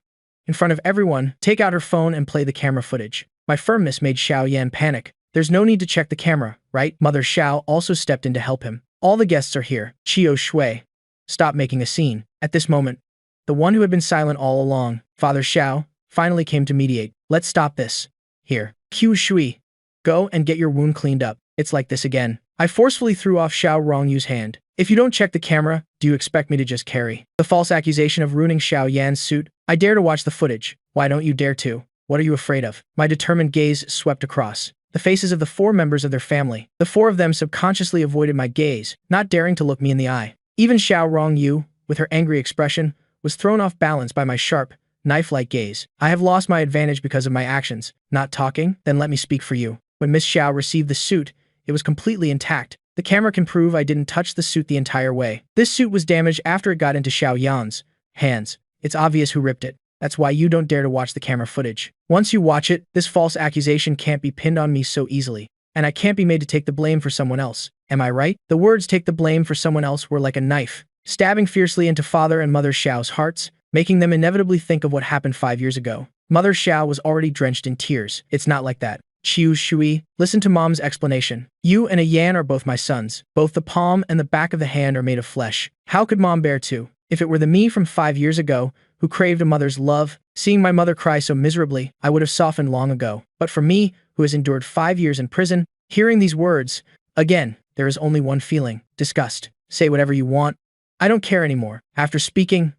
in front of everyone, take out her phone and play the camera footage. My firmness made Xiao Yan panic. There's no need to check the camera, right? Mother Xiao also stepped in to help him. All the guests are here. Qio Shui, stop making a scene. At this moment, the one who had been silent all along, Father Xiao, finally came to mediate. Let's stop this. Here. Q Shui, go and get your wound cleaned up. It's like this again. I forcefully threw off Xiao Rongyu's hand. If you don't check the camera, do you expect me to just carry the false accusation of ruining Xiao Yan's suit? I dare to watch the footage. Why don't you dare to? What are you afraid of? My determined gaze swept across the faces of the 4 members of their family. The 4 of them subconsciously avoided my gaze, not daring to look me in the eye. Even Xiao Rongyu, with her angry expression, was thrown off balance by my sharp, knife-like gaze. I have lost my advantage because of my actions. Not talking? Then let me speak for you. When Miss Xiao received the suit, it was completely intact. The camera can prove I didn't touch the suit the entire way. This suit was damaged after it got into Xiao Yan's hands. It's obvious who ripped it. That's why you don't dare to watch the camera footage. Once you watch it, this false accusation can't be pinned on me so easily. And I can't be made to take the blame for someone else. Am I right? The words take the blame for someone else were like a knife, stabbing fiercely into Father and Mother Xiao's hearts, making them inevitably think of what happened 5 years ago. Mother Xiao was already drenched in tears. It's not like that. Qiu Shui, listen to Mom's explanation. You and a Yan are both my sons. Both the palm and the back of the hand are made of flesh. How could Mom bear to? If it were the me from 5 years ago, who craved a mother's love, seeing my mother cry so miserably, I would have softened long ago. But for me, who has endured 5 years in prison, hearing these words, again, there is only one feeling, disgust. Say whatever you want. I don't care anymore. After speaking,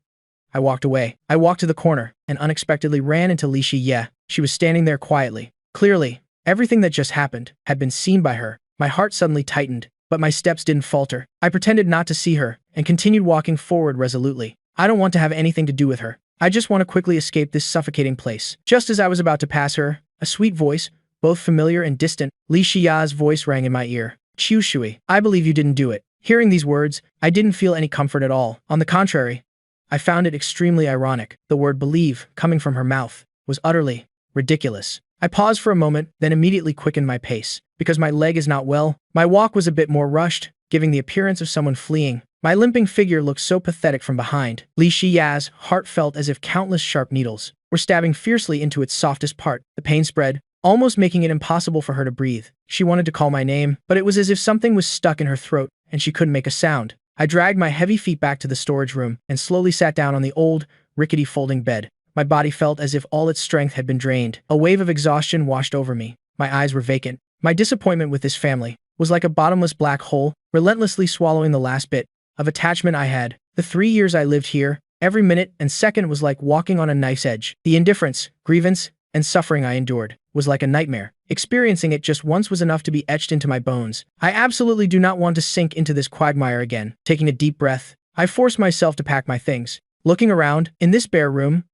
I walked away. I walked to the corner and unexpectedly ran into Li Shiye. She was standing there quietly. Clearly, everything that just happened had been seen by her. My heart suddenly tightened, but my steps didn't falter. I pretended not to see her and continued walking forward resolutely. I don't want to have anything to do with her. I just want to quickly escape this suffocating place. Just as I was about to pass her, a sweet voice, both familiar and distant, Li Shiya's voice rang in my ear. Qiu Shui, I believe you didn't do it. Hearing these words, I didn't feel any comfort at all. On the contrary, I found it extremely ironic. The word believe, coming from her mouth, was utterly ridiculous. I paused for a moment, then immediately quickened my pace. Because my leg is not well, my walk was a bit more rushed, giving the appearance of someone fleeing. My limping figure looked so pathetic from behind. Li Shiya's heart felt as if countless sharp needles were stabbing fiercely into its softest part. The pain spread, almost making it impossible for her to breathe. She wanted to call my name, but it was as if something was stuck in her throat, and she couldn't make a sound. I dragged my heavy feet back to the storage room and slowly sat down on the old, rickety folding bed. My body felt as if all its strength had been drained. A wave of exhaustion washed over me. My eyes were vacant. My disappointment with this family was like a bottomless black hole, relentlessly swallowing the last bit of attachment I had. The 3 years I lived here, every minute and second was like walking on a knife's edge. The indifference, grievance, and suffering I endured was like a nightmare. Experiencing it just once was enough to be etched into my bones. I absolutely do not want to sink into this quagmire again. Taking a deep breath, I forced myself to pack my things. Looking around, in this bare room,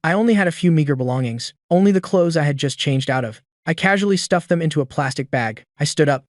I only had a few meager belongings, only the clothes I had just changed out of. I casually stuffed them into a plastic bag. I stood up,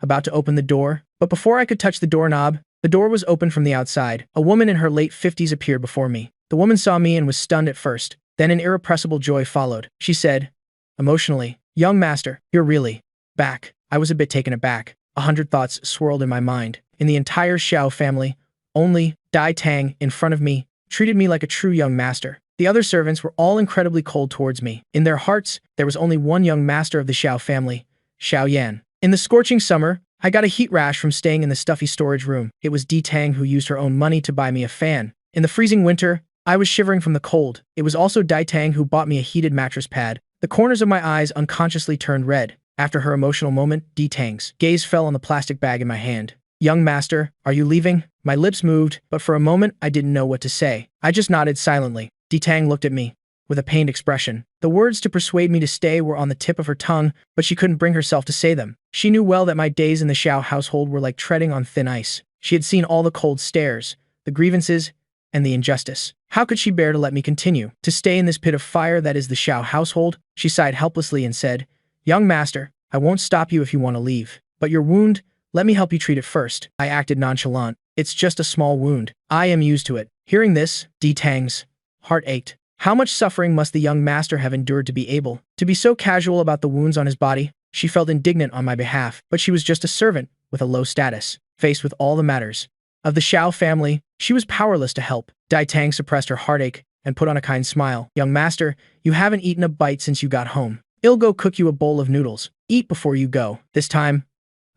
about to open the door, but before I could touch the doorknob, the door was open from the outside. A woman in her late 50s appeared before me. The woman saw me and was stunned at first. Then an irrepressible joy followed. She said, emotionally, "Young master, you're really back." I was a bit taken aback. 100 thoughts swirled in my mind. In the entire Xiao family, only Dai Tang, in front of me, treated me like a true young master. The other servants were all incredibly cold towards me. In their hearts, there was only one young master of the Xiao family, Xiao Yan. In the scorching summer, I got a heat rash from staying in the stuffy storage room. It was Di Tang who used her own money to buy me a fan. In the freezing winter, I was shivering from the cold. It was also Dai Tang who bought me a heated mattress pad. The corners of my eyes unconsciously turned red. After her emotional moment, Di Tang's gaze fell on the plastic bag in my hand. "Young master, are you leaving?" My lips moved, but for a moment I didn't know what to say. I just nodded silently. Di Tang looked at me with a pained expression. The words to persuade me to stay were on the tip of her tongue, but she couldn't bring herself to say them. She knew well that my days in the Xiao household were like treading on thin ice. She had seen all the cold stares, the grievances, and the injustice. How could she bear to let me continue to stay in this pit of fire that is the Xiao household? She sighed helplessly and said, "Young master, I won't stop you if you want to leave. But your wound, let me help you treat it first." I acted nonchalant. "It's just a small wound. I am used to it." Hearing this, Di Tang's heart ached. How much suffering must the young master have endured to be able to be so casual about the wounds on his body? She felt indignant on my behalf, but she was just a servant with a low status. Faced with all the matters of the Xiao family, she was powerless to help. Dai Tang suppressed her heartache and put on a kind smile. "Young master, you haven't eaten a bite since you got home. I'll go cook you a bowl of noodles. Eat before you go." This time,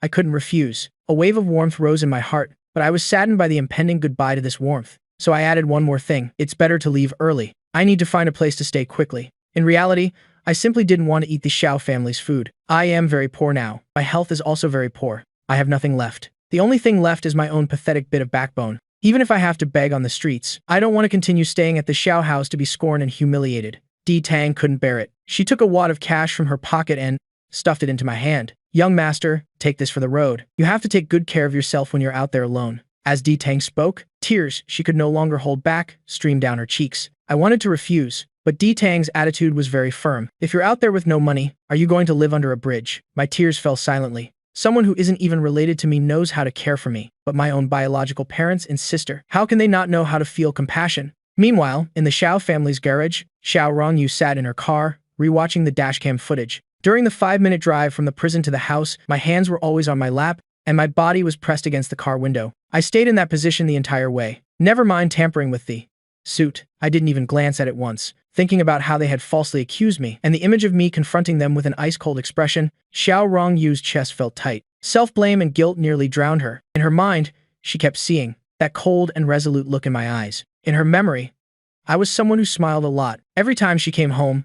I couldn't refuse. A wave of warmth rose in my heart, but I was saddened by the impending goodbye to this warmth. So I added one more thing. "It's better to leave early. I need to find a place to stay quickly." In reality, I simply didn't want to eat the Xiao family's food. I am very poor now. My health is also very poor. I have nothing left. The only thing left is my own pathetic bit of backbone. Even if I have to beg on the streets, I don't want to continue staying at the Xiao house to be scorned and humiliated. Di Tang couldn't bear it. She took a wad of cash from her pocket and stuffed it into my hand. "Young master, take this for the road. You have to take good care of yourself when you're out there alone." As Di Tang spoke, tears she could no longer hold back streamed down her cheeks. I wanted to refuse, but Di Tang's attitude was very firm. "If you're out there with no money, are you going to live under a bridge?" My tears fell silently. Someone who isn't even related to me knows how to care for me, but my own biological parents and sister, how can they not know how to feel compassion? Meanwhile, in the Xiao family's garage, Xiao Rongyu sat in her car, rewatching the dashcam footage. During the 5-minute drive from the prison to the house, my hands were always on my lap, and my body was pressed against the car window. I stayed in that position the entire way. Never mind tampering with the suit. I didn't even glance at it once. Thinking about how they had falsely accused me, and the image of me confronting them with an ice-cold expression, Xiao Rongyu's chest felt tight. Self-blame and guilt nearly drowned her. In her mind, she kept seeing that cold and resolute look in my eyes. In her memory, I was someone who smiled a lot. Every time she came home,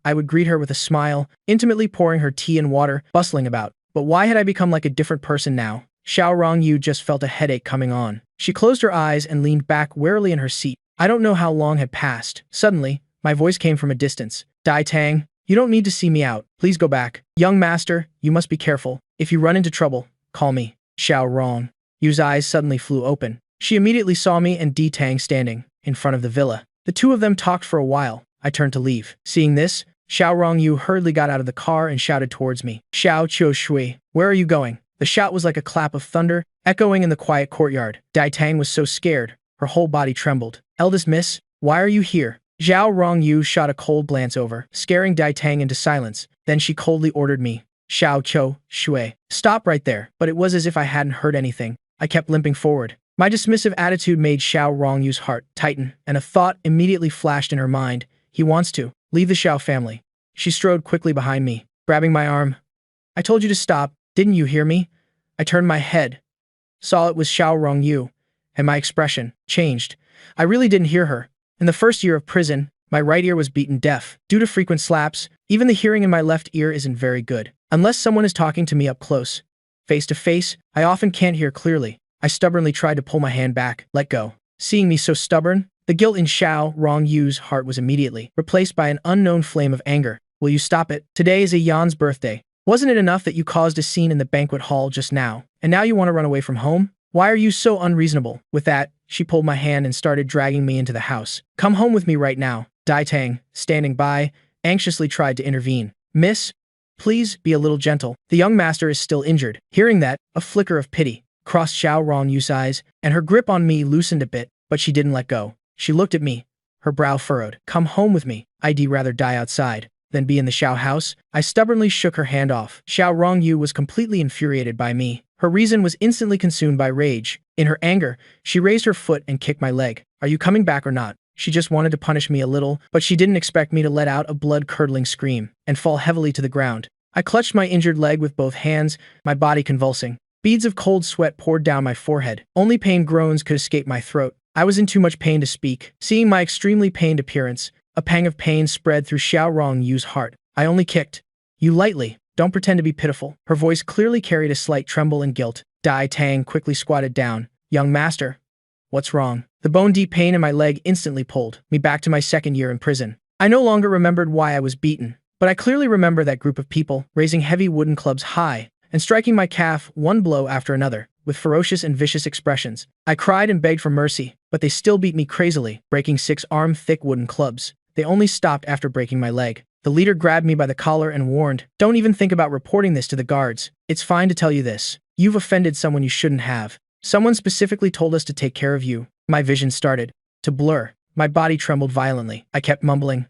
I would greet her with a smile, intimately pouring her tea and water, bustling about. But why had I become like a different person now? Xiao Rongyu just felt a headache coming on. She closed her eyes and leaned back warily in her seat. I don't know how long had passed. Suddenly, my voice came from a distance. "Dai Tang, you don't need to see me out. Please go back. Young master, you must be careful. If you run into trouble, call me." Xiao Rongyu's eyes suddenly flew open. She immediately saw me and Di Tang standing in front of the villa. The two of them talked for a while. I turned to leave. Seeing this, Xiao Rongyu hurriedly got out of the car and shouted towards me. "Xiao Qiu Shui, where are you going?" The shout was like a clap of thunder, echoing in the quiet courtyard. Dai Tang was so scared, her whole body trembled. "Eldest miss, why are you here?" Xiao Rongyu shot a cold glance over, scaring Dai Tang into silence. Then she coldly ordered me, "Xiao Qiu Shui, stop right there." But it was as if I hadn't heard anything. I kept limping forward. My dismissive attitude made Xiao Rongyu's heart tighten, and a thought immediately flashed in her mind. He wants to leave the Xiao family. She strode quickly behind me, grabbing my arm. I told you to stop, didn't you hear me? I turned my head, saw it was Xiao Rongyu, and my expression changed. I really didn't hear her. In the first year of prison, my right ear was beaten deaf. Due to frequent slaps, even the hearing in my left ear isn't very good. Unless someone is talking to me up close, face to face, I often can't hear clearly. I stubbornly tried to pull my hand back, let go. Seeing me so stubborn, the guilt in Xiao Rongyu's heart was immediately replaced by an unknown flame of anger. Will you stop it? Today is a Yan's birthday. Wasn't it enough that you caused a scene in the banquet hall just now, and now you want to run away from home? Why are you so unreasonable? With that, she pulled my hand and started dragging me into the house. Come home with me right now. Dai Tang, standing by, anxiously tried to intervene. Miss, please be a little gentle. The young master is still injured. Hearing that, a flicker of pity crossed Xiao Rongyu's eyes, and her grip on me loosened a bit, but she didn't let go. She looked at me, her brow furrowed. Come home with me. I'd rather die outside than be in the Xiao house. I stubbornly shook her hand off. Xiao Rongyu was completely infuriated by me. Her reason was instantly consumed by rage. In her anger, she raised her foot and kicked my leg. Are you coming back or not? She just wanted to punish me a little, but she didn't expect me to let out a blood-curdling scream and fall heavily to the ground. I clutched my injured leg with both hands, my body convulsing. Beads of cold sweat poured down my forehead. Only pained groans could escape my throat. I was in too much pain to speak. Seeing my extremely pained appearance, a pang of pain spread through Xiao Rongyu's heart. I only kicked you lightly. Don't pretend to be pitiful. Her voice clearly carried a slight tremble and guilt. Dai Tang quickly squatted down. Young master, what's wrong? The bone-deep pain in my leg instantly pulled me back to my second year in prison. I no longer remembered why I was beaten, but I clearly remember that group of people raising heavy wooden clubs high and striking my calf one blow after another, with ferocious and vicious expressions. I cried and begged for mercy, but they still beat me crazily, breaking 6-arm-thick wooden clubs. They only stopped after breaking my leg. The leader grabbed me by the collar and warned, don't even think about reporting this to the guards. It's fine to tell you this. You've offended someone you shouldn't have. Someone specifically told us to take care of you. My vision started to blur. My body trembled violently. I kept mumbling,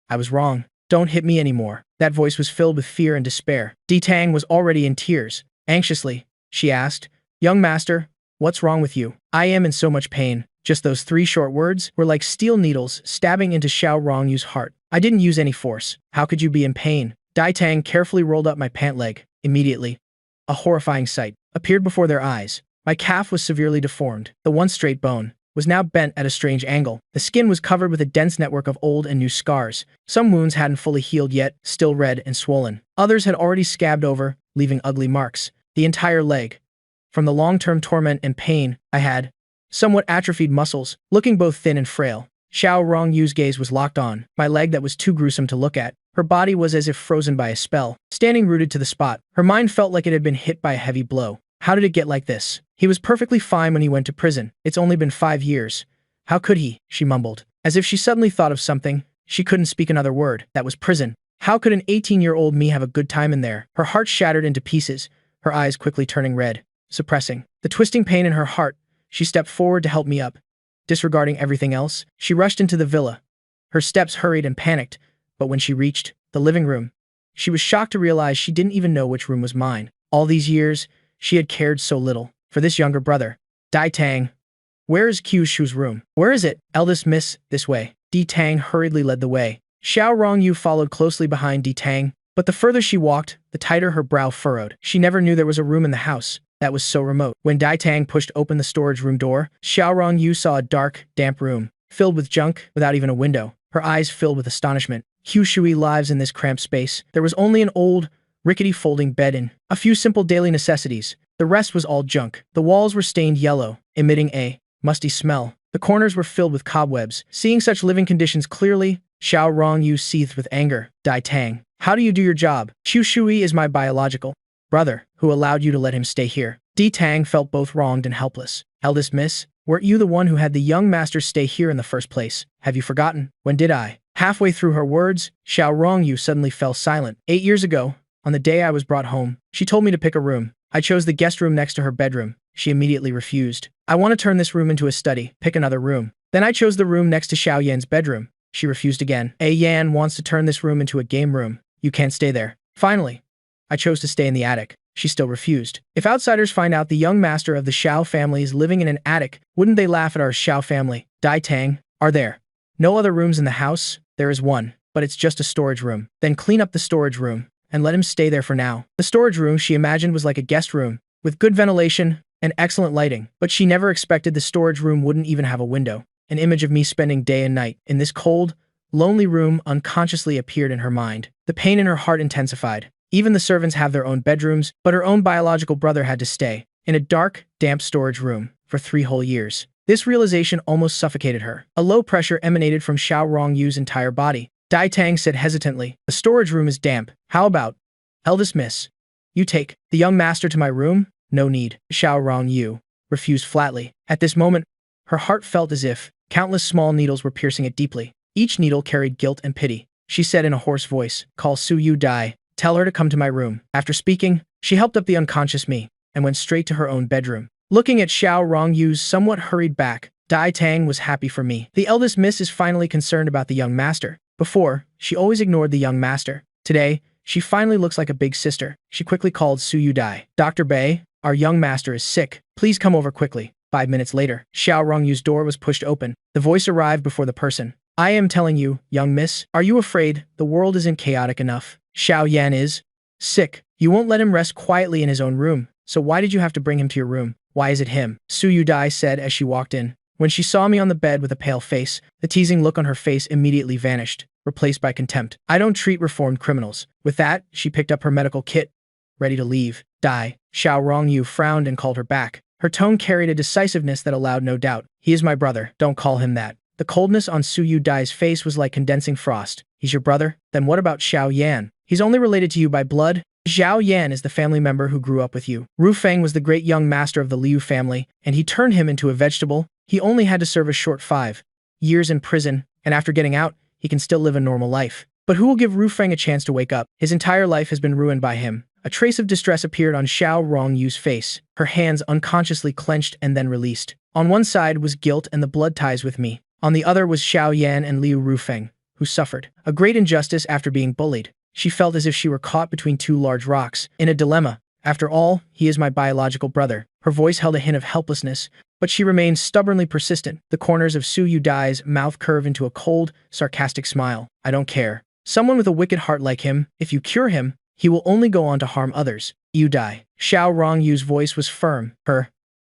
I was wrong. Don't hit me anymore. That voice was filled with fear and despair. Di Tang was already in tears. Anxiously, she asked, young master, what's wrong with you? I am in so much pain. Just those 3 short words were like steel needles stabbing into Xiao Rongyu's heart. I didn't use any force. How could you be in pain? Dai Tang carefully rolled up my pant leg. Immediately, a horrifying sight appeared before their eyes. My calf was severely deformed. The once straight bone was now bent at a strange angle. The skin was covered with a dense network of old and new scars. Some wounds hadn't fully healed yet, still red and swollen. Others had already scabbed over, leaving ugly marks. The entire leg. From the long-term torment and pain, I had somewhat atrophied muscles, looking both thin and frail. Xiao Rongyu's gaze was locked on my leg that was too gruesome to look at. Her body was as if frozen by a spell, standing rooted to the spot. Her mind felt like it had been hit by a heavy blow. How did it get like this? He was perfectly fine when he went to prison. It's only been 5 years. How could he? She mumbled. As if she suddenly thought of something, she couldn't speak another word. That was prison. How could an 18-year-old me have a good time in there? Her heart shattered into pieces, her eyes quickly turning red. Suppressing the twisting pain in her heart, she stepped forward to help me up. Disregarding everything else, she rushed into the villa. Her steps hurried and panicked, but when she reached the living room, she was shocked to realize she didn't even know which room was mine. All these years, she had cared so little for this younger brother. Dai Tang, where is Kyushu's room? Where is it? Eldest miss, this way. Di Tang hurriedly led the way. Xiao Rongyu followed closely behind Di Tang, but the further she walked, the tighter her brow furrowed. She never knew there was a room in the house that was so remote. When Dai Tang pushed open the storage room door, Xiao Rongyu saw a dark, damp room, filled with junk, without even a window. Her eyes filled with astonishment. Kyushui lives in this cramped space. There was only an old, rickety folding bed and a few simple daily necessities. The rest was all junk. The walls were stained yellow, emitting a musty smell. The corners were filled with cobwebs. Seeing such living conditions clearly, Xiao Rongyu seethed with anger. Dai Tang, how do you do your job? Kyushui is my biological brother, who allowed you to let him stay here. Di Tang felt both wronged and helpless. Eldest miss, weren't you the one who had the young master stay here in the first place? Have you forgotten? When did I? Halfway through her words, Xiao Rongyu suddenly fell silent. 8 years ago, on the day I was brought home, she told me to pick a room. I chose the guest room next to her bedroom. She immediately refused. I want to turn this room into a study. Pick another room. Then I chose the room next to Xiao Yan's bedroom. She refused again. Yan wants to turn this room into a game room. You can't stay there. Finally, I chose to stay in the attic. she still refused. If outsiders find out the young master of the Xiao family is living in an attic, wouldn't they laugh at our Xiao family? Dai Tang, are there no other rooms in the house? There is one, but it's just a storage room. Then clean up the storage room and let him stay there for now. The storage room she imagined was like a guest room, with good ventilation and excellent lighting, but she never expected the storage room wouldn't even have a window. An image of me spending day and night in this cold, lonely room unconsciously appeared in her mind. The pain in her heart intensified. Even the servants have their own bedrooms, but her own biological brother had to stay in a dark, damp storage room for 3 whole years. This realization almost suffocated her. A low pressure emanated from Xiao Rongyu's entire body. Dai Tang said hesitantly, "The storage room is damp. How about, eldest miss, you take the young master to my room?" "No need," Xiao Rongyu refused flatly. At this moment, her heart felt as if countless small needles were piercing it deeply. Each needle carried guilt and pity. She said in a hoarse voice, "Call Su Yu Dai. Tell her to come to my room." After speaking, she helped up the unconscious me and went straight to her own bedroom. Looking at Xiao Rongyu's somewhat hurried back, Dai Tang was happy for me. The eldest miss is finally concerned about the young master. Before, she always ignored the young master. Today, she finally looks like a big sister. She quickly called Su Yu Dai. "Dr. Bei, our young master is sick. Please come over quickly." 5 minutes later, Xiao Rongyu's door was pushed open. The voice arrived before the person. "I am telling you, young miss, are you afraid the world isn't chaotic enough? Xiao Yan is sick. You won't let him rest quietly in his own room, so why did you have to bring him to your room? Why is it him?" Su Yu Dai said as she walked in. When she saw me on the bed with a pale face, the teasing look on her face immediately vanished, replaced by contempt. "I don't treat reformed criminals." With that, she picked up her medical kit, ready to leave. "Dai." Xiao Rongyu frowned and called her back. Her tone carried a decisiveness that allowed no doubt. "He is my brother. Don't call him that." The coldness on Su Yu Dai's face was like condensing frost. "He's your brother? Then what about Xiao Yan? He's only related to you by blood. Xiao Yan is the family member who grew up with you. Ru Feng was the great young master of the Liu family, and he turned him into a vegetable. He only had to serve a short 5 years in prison, and after getting out, he can still live a normal life. But who will give Ru Feng a chance to wake up? His entire life has been ruined by him." A trace of distress appeared on Xiao Rongyu's face. Her hands unconsciously clenched and then released. On one side was guilt and the blood ties with me. On the other was Xiao Yan and Liu Rufeng, who suffered a great injustice after being bullied. She felt as if she were caught between 2 large rocks, in a dilemma. After all, he is my biological brother. Her voice held a hint of helplessness, but she remained stubbornly persistent. The corners of Su Yu Dai's mouth curved into a cold, sarcastic smile. "I don't care. Someone with a wicked heart like him, if you cure him, he will only go on to harm others. You die." Xiao Rongyu's voice was firm. Her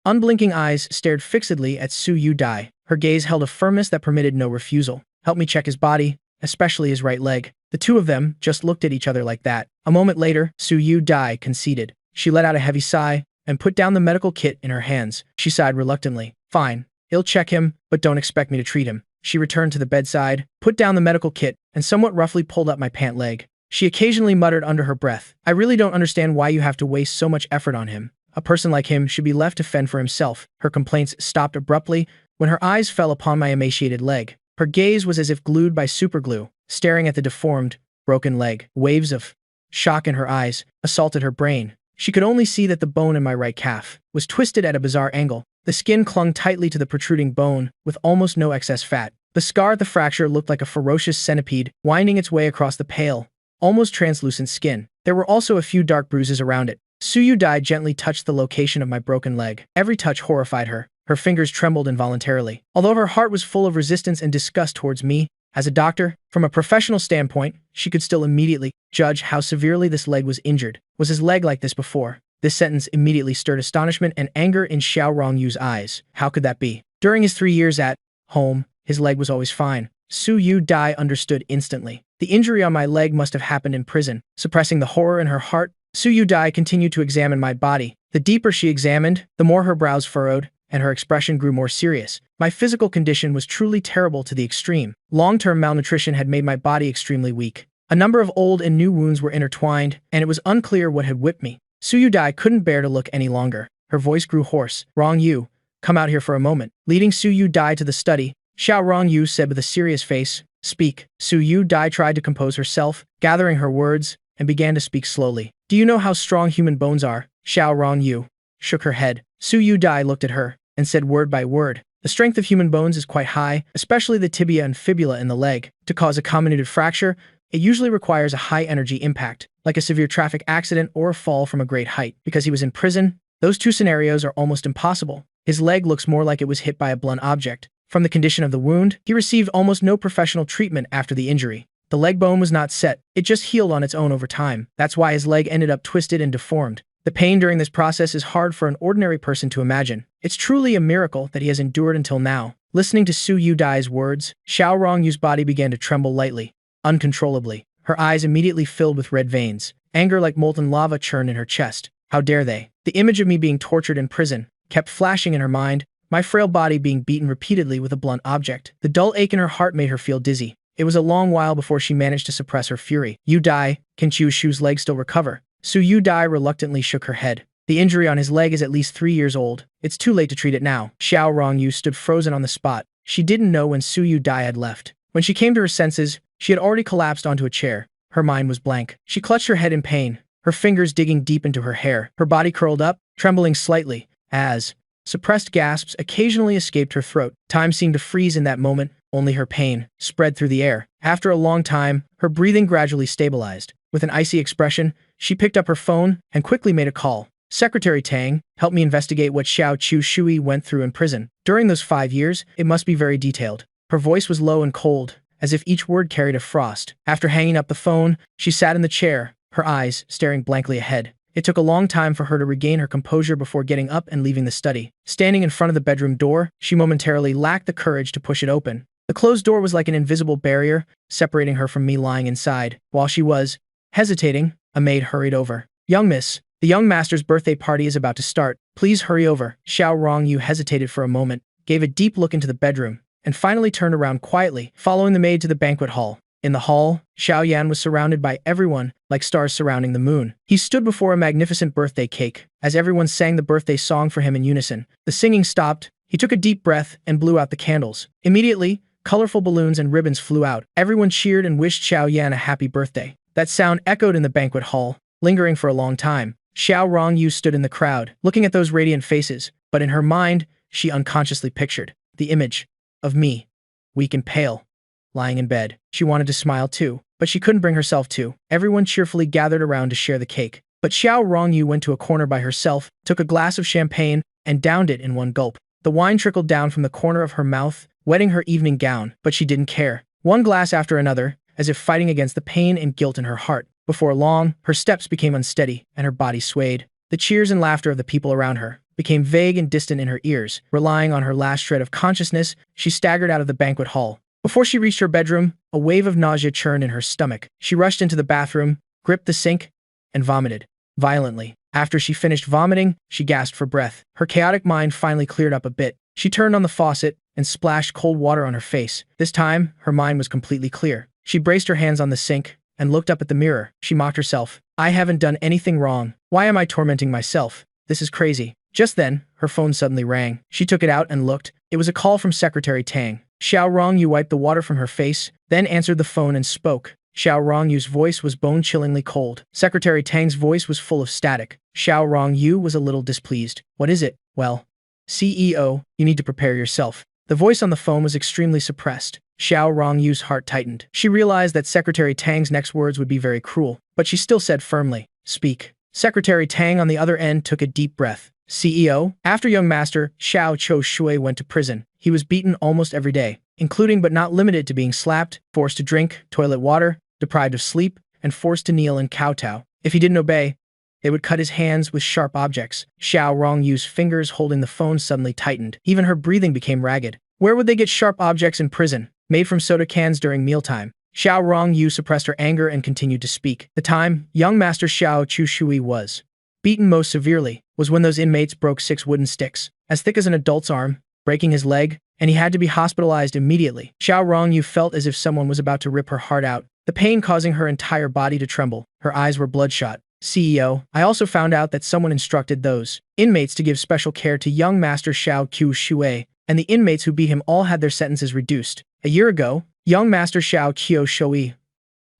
unblinking eyes stared fixedly at Su Yu Dai. Her gaze held a firmness that permitted no refusal. "Help me check his body, especially his right leg." The two of them just looked at each other like that. A moment later, Su Yu Dai conceded. She let out a heavy sigh and put down the medical kit in her hands. She sighed reluctantly. "Fine, I'll check him, but don't expect me to treat him." She returned to the bedside, put down the medical kit, and somewhat roughly pulled up my pant leg. She occasionally muttered under her breath, "I really don't understand why you have to waste so much effort on him. A person like him should be left to fend for himself." Her complaints stopped abruptly when her eyes fell upon my emaciated leg. Her gaze was as if glued by superglue, staring at the deformed, broken leg. Waves of shock in her eyes assaulted her brain. She could only see that the bone in my right calf was twisted at a bizarre angle. The skin clung tightly to the protruding bone, with almost no excess fat. The scar at the fracture looked like a ferocious centipede, winding its way across the pale, almost translucent skin. There were also a few dark bruises around it. Su Yu Dai gently touched the location of my broken leg. Every touch horrified her. Her fingers trembled involuntarily. Although her heart was full of resistance and disgust towards me, as a doctor, from a professional standpoint, she could still immediately judge how severely this leg was injured. Was his leg like this before? This sentence immediately stirred astonishment and anger in Xiao Rongyu's eyes. How could that be? During his 3 years at home, his leg was always fine. Su Yu Dai understood instantly. The injury on my leg must have happened in prison. Suppressing the horror in her heart, Su Yu Dai continued to examine my body. The deeper she examined, the more her brows furrowed, and her expression grew more serious. My physical condition was truly terrible to the extreme. Long-term malnutrition had made my body extremely weak. A number of old and new wounds were intertwined, and it was unclear what had whipped me. Su Yu Dai couldn't bear to look any longer. Her voice grew hoarse. "Rongyu, come out here for a moment." Leading Su Yu Dai to the study, Xiao Rongyu said with a serious face, "Speak." Su Yu Dai tried to compose herself, gathering her words, and began to speak slowly. "Do you know how strong human bones are?" Xiao Rongyu shook her head. Su Yu Dai looked at her and said word by word, "The strength of human bones is quite high, especially the tibia and fibula in the leg. To cause a comminuted fracture, it usually requires a high-energy impact, like a severe traffic accident or a fall from a great height. Because he was in prison, those two scenarios are almost impossible. His leg looks more like it was hit by a blunt object. From the condition of the wound, he received almost no professional treatment after the injury. The leg bone was not set, it just healed on its own over time. That's why his leg ended up twisted and deformed. The pain during this process is hard for an ordinary person to imagine. It's truly a miracle that he has endured until now. Listening to Su Yudai's words, Xiao Rongyu's body began to tremble lightly, uncontrollably. Her eyes immediately filled with red veins. Anger like molten lava churned in her chest. How dare they? The image of me being tortured in prison kept flashing in her mind, my frail body being beaten repeatedly with a blunt object. The dull ache in her heart made her feel dizzy. It was a long while before she managed to suppress her fury. Yudai, can Chiu Shu's leg still recover? Su Yudai reluctantly shook her head. The injury on his leg is at least 3 years old. It's too late to treat it now. Xiao Rongyu stood frozen on the spot. She didn't know when Su Yudai had left. When she came to her senses, she had already collapsed onto a chair. Her mind was blank. She clutched her head in pain, her fingers digging deep into her hair. Her body curled up, trembling slightly, as suppressed gasps occasionally escaped her throat. Time seemed to freeze in that moment, only her pain spread through the air. After a long time, her breathing gradually stabilized. With an icy expression, she picked up her phone and quickly made a call. Secretary Tang, help me investigate what Xiao Chu Shui went through in prison. During those 5 years, it must be very detailed. Her voice was low and cold, as if each word carried a frost. After hanging up the phone, she sat in the chair, her eyes staring blankly ahead. It took a long time for her to regain her composure before getting up and leaving the study. Standing in front of the bedroom door, she momentarily lacked the courage to push it open. The closed door was like an invisible barrier, separating her from me lying inside. While she was hesitating, a maid hurried over. Young miss, the young master's birthday party is about to start. Please hurry over. Xiao Rongyu hesitated for a moment, gave a deep look into the bedroom, and finally turned around quietly, following the maid to the banquet hall. In the hall, Xiao Yan was surrounded by everyone, like stars surrounding the moon. He stood before a magnificent birthday cake. As everyone sang the birthday song for him in unison, the singing stopped. He took a deep breath and blew out the candles. Immediately, colorful balloons and ribbons flew out. Everyone cheered and wished Xiao Yan a happy birthday. That sound echoed in the banquet hall, lingering for a long time. Xiao Rongyu stood in the crowd, looking at those radiant faces, but in her mind, she unconsciously pictured the image of me, weak and pale, lying in bed. She wanted to smile too, but she couldn't bring herself to. Everyone cheerfully gathered around to share the cake. But Xiao Rongyu went to a corner by herself, took a glass of champagne, and downed it in one gulp. The wine trickled down from the corner of her mouth, wetting her evening gown, but she didn't care. One glass after another, as if fighting against the pain and guilt in her heart. Before long, her steps became unsteady, and her body swayed. The cheers and laughter of the people around her became vague and distant in her ears. Relying on her last shred of consciousness, she staggered out of the banquet hall. Before she reached her bedroom, a wave of nausea churned in her stomach. She rushed into the bathroom, gripped the sink, and vomited violently. After she finished vomiting, she gasped for breath. Her chaotic mind finally cleared up a bit. She turned on the faucet and splashed cold water on her face. This time, her mind was completely clear. She braced her hands on the sink and looked up at the mirror. She mocked herself. I haven't done anything wrong. Why am I tormenting myself? This is crazy. Just then, her phone suddenly rang. She took it out and looked. It was a call from Secretary Tang. Xiao Rongyu wiped the water from her face, then answered the phone and spoke. Xiao Rongyu's voice was bone-chillingly cold. Secretary Tang's voice was full of static. Xiao Rongyu was a little displeased. What is it? Well, CEO, you need to prepare yourself. The voice on the phone was extremely suppressed. Xiao Rongyu's heart tightened. She realized that Secretary Tang's next words would be very cruel, but she still said firmly, speak. Secretary Tang on the other end took a deep breath. CEO, after young master Xiao Cho Shui went to prison, he was beaten almost every day, including but not limited to being slapped, forced to drink toilet water, deprived of sleep, and forced to kneel and kowtow. If he didn't obey, they would cut his hands with sharp objects. Xiao Rongyu's fingers holding the phone suddenly tightened. Even her breathing became ragged. Where would they get sharp objects in prison? Made from soda cans during mealtime. Xiao Rongyu suppressed her anger and continued to speak. The time young master Xiao Chu Shui was beaten most severely was when those inmates broke 6 wooden sticks, as thick as an adult's arm, breaking his leg, and he had to be hospitalized immediately. Xiao Rongyu felt as if someone was about to rip her heart out, the pain causing her entire body to tremble. Her eyes were bloodshot. CEO, I also found out that someone instructed those inmates to give special care to young master Xiao Q Shui, and the inmates who beat him all had their sentences reduced. A year ago, young master Xiao Qio Shui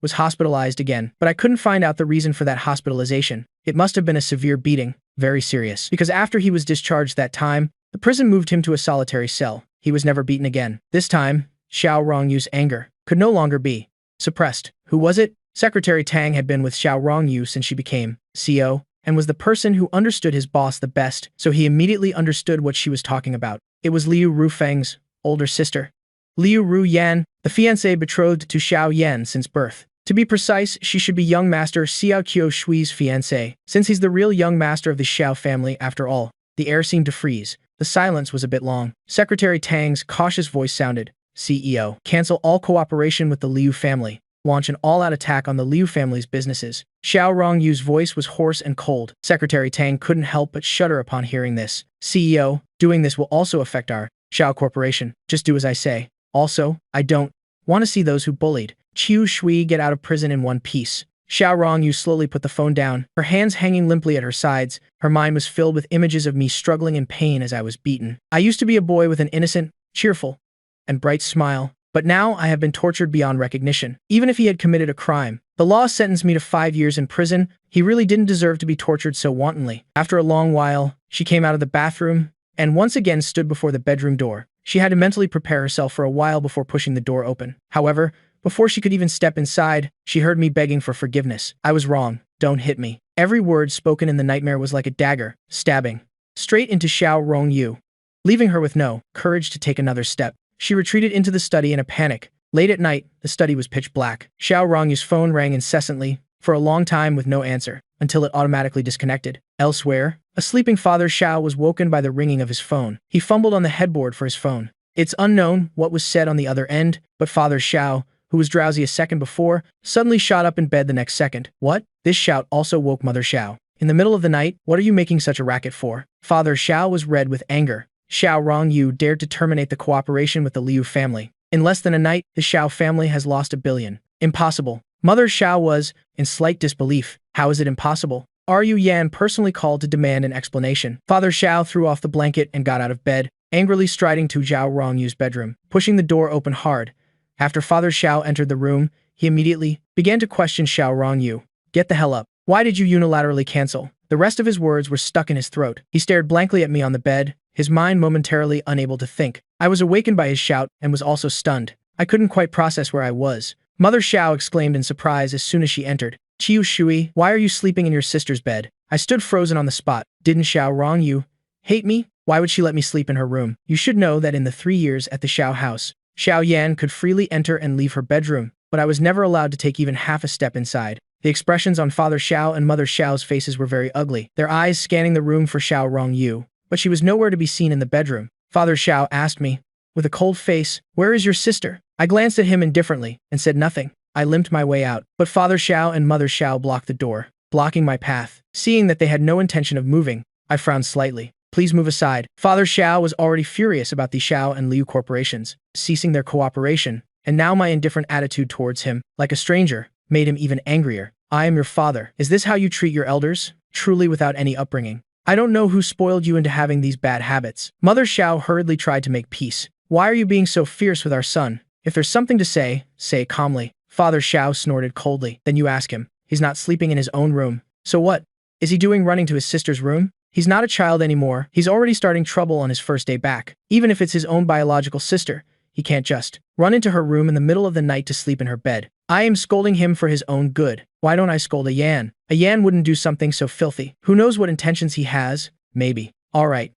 was hospitalized again, but I couldn't find out the reason for that hospitalization. It must have been a severe beating, very serious, because after he was discharged that time, the prison moved him to a solitary cell. He was never beaten again. This time, Xiao Rongyu's anger could no longer be suppressed. Who was it? Secretary Tang had been with Xiao Rongyu since she became CEO, and was the person who understood his boss the best, so he immediately understood what she was talking about. It was Liu Rufeng's older sister. Liu Ru Yan, the fiancée betrothed to Xiao Yan since birth. To be precise, she should be young master Xiao Qiu Shui's fiancé, since he's the real young master of the Xiao family after all. The air seemed to freeze. The silence was a bit long. Secretary Tang's cautious voice sounded. CEO. Cancel all cooperation with the Liu family. Launch an all-out attack on the Liu family's businesses. Xiao Rongyu's voice was hoarse and cold. Secretary Tang couldn't help but shudder upon hearing this. CEO, doing this will also affect our Xiao Corporation. Just do as I say. Also, I don't want to see those who bullied Qiu Shui get out of prison in one piece. Xiao Rongyu slowly put the phone down, her hands hanging limply at her sides. Her mind was filled with images of me struggling in pain as I was beaten. I used to be a boy with an innocent, cheerful, and bright smile, but now I have been tortured beyond recognition. Even if he had committed a crime, the law sentenced me to 5 years in prison. He really didn't deserve to be tortured so wantonly. After a long while, she came out of the bathroom and once again stood before the bedroom door. She had to mentally prepare herself for a while before pushing the door open. However, before she could even step inside, she heard me begging for forgiveness. I was wrong. Don't hit me. Every word spoken in the nightmare was like a dagger, stabbing straight into Xiao Rongyu, leaving her with no courage to take another step. She retreated into the study in a panic. Late at night, the study was pitch black. Xiao Rongyu's phone rang incessantly, for a long time with no answer, until it automatically disconnected. Elsewhere, a sleeping father Xiao was woken by the ringing of his phone. He fumbled on the headboard for his phone. It's unknown what was said on the other end, but Father Xiao, who was drowsy a second before, suddenly shot up in bed the next second. What? This shout also woke Mother Xiao. In the middle of the night, what are you making such a racket for? Father Xiao was red with anger. Xiao Rongyu dared to terminate the cooperation with the Liu family. In less than a night, the Xiao family has lost $1 billion. Impossible. Mother Xiao was in slight disbelief. How is it impossible? Ru Yan personally called to demand an explanation. Father Xiao threw off the blanket and got out of bed, angrily striding to Xiao Rongyu's bedroom, pushing the door open hard. After Father Xiao entered the room, he immediately began to question Xiao Rongyu. Get the hell up. Why did you unilaterally cancel? The rest of his words were stuck in his throat. He stared blankly at me on the bed, his mind momentarily unable to think. I was awakened by his shout and was also stunned. I couldn't quite process where I was. Mother Xiao exclaimed in surprise as soon as she entered. Qiu Shui, why are you sleeping in your sister's bed? I stood frozen on the spot. Didn't Xiao Rongyu hate me? Why would she let me sleep in her room? You should know that in the 3 years at the Xiao house, Xiao Yan could freely enter and leave her bedroom, but I was never allowed to take even half a step inside. The expressions on Father Xiao and Mother Xiao's faces were very ugly, their eyes scanning the room for Xiao Rongyu, but she was nowhere to be seen in the bedroom. Father Xiao asked me, with a cold face, where is your sister? I glanced at him indifferently and said nothing. I limped my way out, but Father Xiao and Mother Xiao blocked the door, blocking my path. Seeing that they had no intention of moving, I frowned slightly. Please move aside. Father Xiao was already furious about the Xiao and Liu corporations ceasing their cooperation, and now my indifferent attitude towards him, like a stranger, made him even angrier. I am your father. Is this how you treat your elders? Truly without any upbringing. I don't know who spoiled you into having these bad habits. Mother Xiao hurriedly tried to make peace. Why are you being so fierce with our son? If there's something to say it calmly. Father Xiao snorted coldly. Then you ask him. He's not sleeping in his own room. So what is he doing running to his sister's room? He's not a child anymore. He's already starting trouble on his first day back. Even if it's his own biological sister, he can't just run into her room in the middle of the night to sleep in her bed. I am scolding him for his own good. Why don't I scold a Yan? A Yan wouldn't do something so filthy. Who knows what intentions he has? Maybe. All right.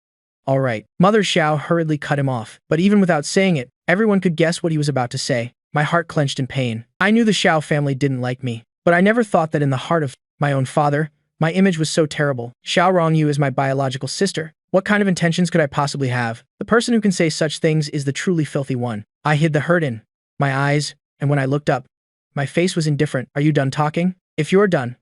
Mother Xiao hurriedly cut him off. But even without saying it, everyone could guess what he was about to say. My heart clenched in pain. I knew the Xiao family didn't like me, but I never thought that in the heart of my own father, my image was so terrible. Xiao Rongyu is my biological sister. What kind of intentions could I possibly have? The person who can say such things is the truly filthy one. I hid the hurt in my eyes, and when I looked up, my face was indifferent. Are you done talking? If you're done,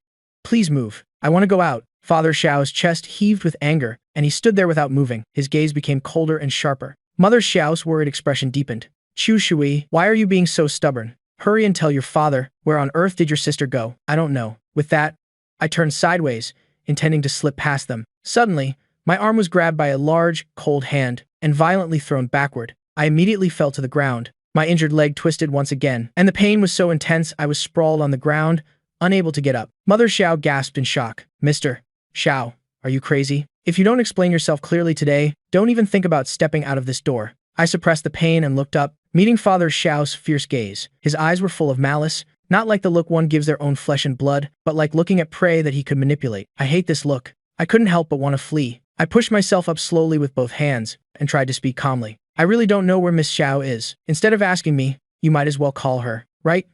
please move. I want to go out. Father Xiao's chest heaved with anger, and he stood there without moving. His gaze became colder and sharper. Mother Xiao's worried expression deepened. Qiu Shui, why are you being so stubborn? Hurry and tell your father. Where on earth did your sister go? I don't know. With that, I turned sideways, intending to slip past them. Suddenly, my arm was grabbed by a large, cold hand and violently thrown backward. I immediately fell to the ground. My injured leg twisted once again, and the pain was so intense I was sprawled on the ground, unable to get up. Mother Xiao gasped in shock. Mr. Xiao, are you crazy? If you don't explain yourself clearly today, don't even think about stepping out of this door. I suppressed the pain and looked up, meeting Father Xiao's fierce gaze. His eyes were full of malice, Not like the look one gives their own flesh and blood, but like looking at prey that he could manipulate. I hate this look. I couldn't help but want to flee. I pushed myself up slowly with both hands and tried to speak calmly. I really don't know where Miss Xiao is. Instead of asking me, you might as well call her, right?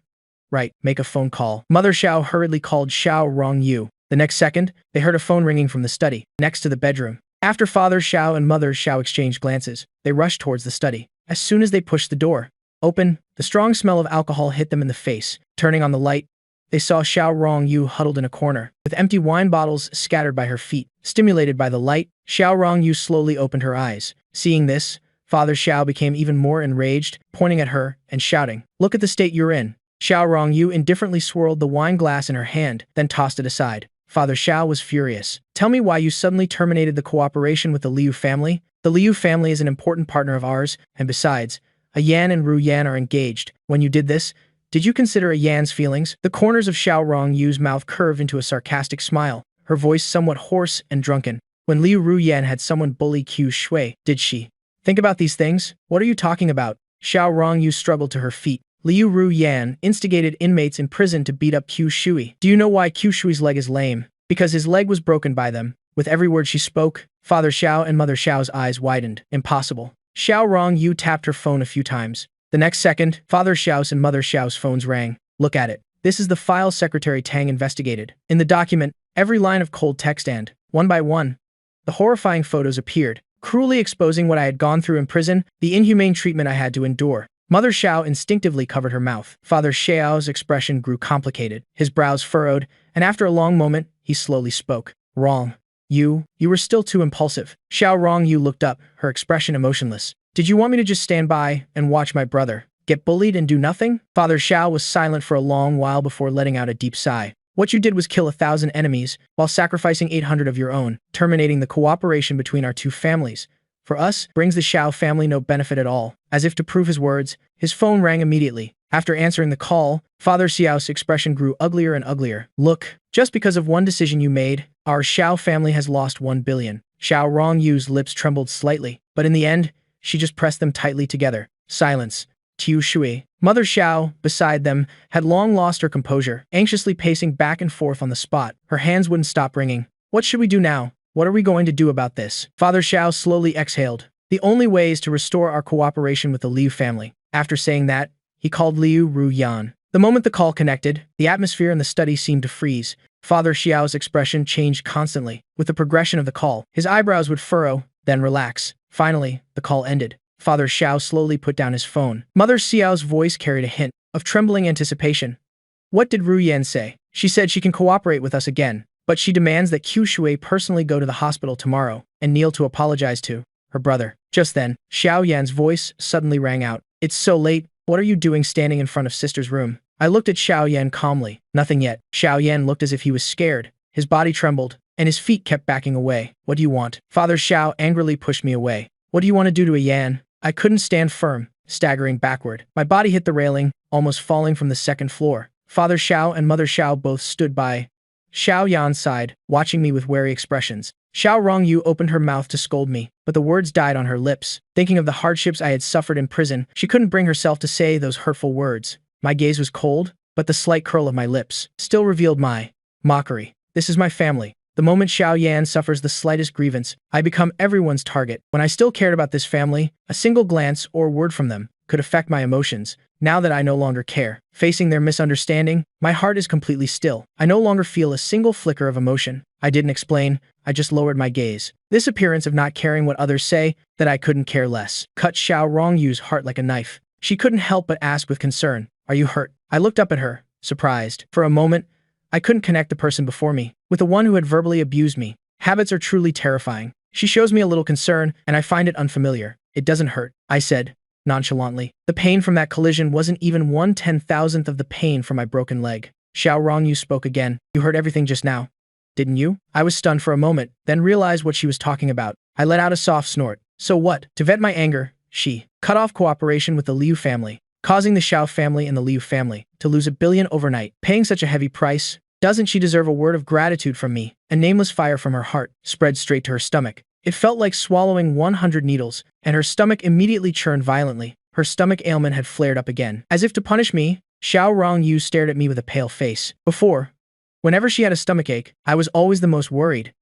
Right, make a phone call. Mother Xiao hurriedly called Xiao Rongyu. The next second, they heard a phone ringing from the study, next to the bedroom. After Father Xiao and Mother Xiao exchanged glances, they rushed towards the study. As soon as they pushed the door open, the strong smell of alcohol hit them in the face. Turning on the light, they saw Xiao Rongyu huddled in a corner, with empty wine bottles scattered by her feet. Stimulated by the light, Xiao Rongyu slowly opened her eyes. Seeing this, Father Xiao became even more enraged, pointing at her and shouting, "Look at the state you're in." Xiao Rongyu indifferently swirled the wine glass in her hand, then tossed it aside. Father Xiao was furious. "Tell me why you suddenly terminated the cooperation with the Liu family? The Liu family is an important partner of ours, and besides, a Yan and Ru Yan are engaged. When you did this, did you consider a Yan's feelings?" The corners of Xiao Rongyu's mouth curved into a sarcastic smile, her voice somewhat hoarse and drunken. "When Liu Ru Yan had someone bully Q Shui, did she think about these things? What are you talking about?" Xiao Rongyu struggled to her feet. "Liu Ru Yan instigated inmates in prison to beat up Q Shui. Do you know why Q Shui's leg is lame? Because his leg was broken by them." With every word she spoke, Father Xiao and Mother Xiao's eyes widened. Impossible. Xiao Rongyu tapped her phone a few times. The next second, Father Xiao's and Mother Xiao's phones rang. "Look at it. This is the file Secretary Tang investigated." In the document, every line of cold text and, one by one, the horrifying photos appeared, cruelly exposing what I had gone through in prison, the inhumane treatment I had to endure. Mother Xiao instinctively covered her mouth. Father Xiao's expression grew complicated, his brows furrowed, and after a long moment, he slowly spoke. "Wrong. You were still too impulsive." Xiao Rongyu looked up, her expression emotionless. "Did you want me to just stand by and watch my brother get bullied and do nothing?" Father Xiao was silent for a long while before letting out a deep sigh. "What you did was kill 1,000 enemies while sacrificing 800 of your own, terminating the cooperation between our two families. For us, brings the Xiao family no benefit at all." As if to prove his words, his phone rang immediately. After answering the call, Father Xiao's expression grew uglier and uglier. "Look, just because of one decision you made, our Xiao family has lost 1 billion. Xiao Rongyu's lips trembled slightly, but in the end, she just pressed them tightly together. Silence. Tiu Shui, Mother Xiao, beside them, had long lost her composure, anxiously pacing back and forth on the spot. Her hands wouldn't stop ringing. "What should we do now? What are we going to do about this?" Father Xiao slowly exhaled. "The only way is to restore our cooperation with the Liu family." After saying that, he called Liu Ru Yan. The moment the call connected, the atmosphere in the study seemed to freeze. Father Xiao's expression changed constantly. With the progression of the call, his eyebrows would furrow, then relax. Finally, the call ended. Father Xiao slowly put down his phone. Mother Xiao's voice carried a hint of trembling anticipation. "What did Ru Yan say?" "She said she can cooperate with us again, but she demands that Q Shui personally go to the hospital tomorrow and kneel to apologize to her brother." Just then, Xiao Yan's voice suddenly rang out. "It's so late. What are you doing standing in front of sister's room?" I looked at Xiao Yan calmly. "Nothing yet." Xiao Yan looked as if he was scared. His body trembled, and his feet kept backing away. "What do you want?" Father Xiao angrily pushed me away. "What do you want to do to a Yan?" I couldn't stand firm, staggering backward. My body hit the railing, almost falling from the second floor. Father Xiao and Mother Xiao both stood by Xiao Yan's side, watching me with wary expressions. Xiao Rongyu opened her mouth to scold me, but the words died on her lips. Thinking of the hardships I had suffered in prison, she couldn't bring herself to say those hurtful words. My gaze was cold, but the slight curl of my lips still revealed my mockery. This is my family. The moment Xiao Yan suffers the slightest grievance, I become everyone's target. When I still cared about this family, a single glance or word from them could affect my emotions. Now that I no longer care, facing their misunderstanding, my heart is completely still. I no longer feel a single flicker of emotion. I didn't explain, I just lowered my gaze. This appearance of not caring what others say, that I couldn't care less, cut Xiao Rongyu's heart like a knife. She couldn't help but ask with concern, "Are you hurt?" I looked up at her, surprised. For a moment, I couldn't connect the person before me with the one who had verbally abused me. Habits are truly terrifying. She shows me a little concern, and I find it unfamiliar. "It doesn't hurt," I said, nonchalantly. The pain from that collision wasn't even 1/10,000th of the pain from my broken leg. Xiao Rongyu spoke again. "You heard everything just now, didn't you?" I was stunned for a moment, then realized what she was talking about. I let out a soft snort. "So what?" To vent my anger, she cut off cooperation with the Liu family, causing the Xiao family and the Liu family to lose 1 billion overnight. Paying such a heavy price, doesn't she deserve a word of gratitude from me? A nameless fire from her heart spread straight to her stomach. It felt like swallowing 100 needles, and her stomach immediately churned violently. Her stomach ailment had flared up again. As if to punish me, Xiao Rongyu stared at me with a pale face. Before, whenever she had a stomachache, I was always the most worried.